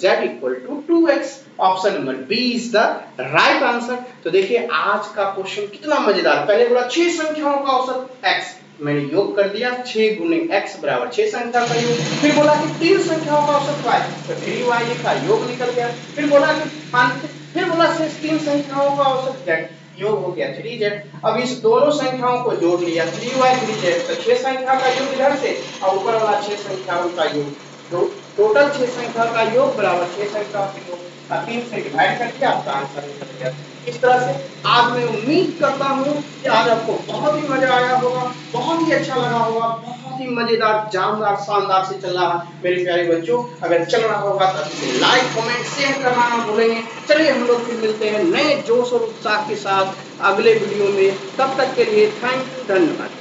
z equal to 2x। Option number B is the right answer. तो देखिए आज का क्वेश्चन कितना मजेदार, पहले बोला 6 संख्याओं का औसत x, मैंने योग कर दिया 6 गुने x बराबर 6 संख्या का योग, फिर बोला कि 3 संख्याओं का औसत y, तो 3y का योग निकल गया, फिर बोला कि फिर बोला शेष 3 संख्याओं का औसत z, योग हो गया 3z। अब इस दोनों संख्याओं को जोड़ लिया 3y 3z, तो 6 संख्या का योग इधर से और ऊपर वाला 6 संख्याओं का योग, तो टोटल 6 संख्या का योग बराबर 6 संख्या का योग, 3 से डिवाइड कर दिया, आपका आंसर निकल गया। इस तरह से आज मैं उम्मीद करता हूँ कि आज आपको बहुत ही मजा आया होगा, बहुत ही अच्छा लगा होगा, बहुत ही मजेदार, जानदार, शानदार से चल रहा है मेरे प्यारे बच्चों। अगर चल रहा होगा तो इसे लाइक, कमेंट, शेयर करना ना भूलेंगे। चलिए हम लोग फिर मिलते हैं नए जोश और उत्साह के साथ अगले वीडियो में। तब तक के लिए थैंक यू, धन्यवाद।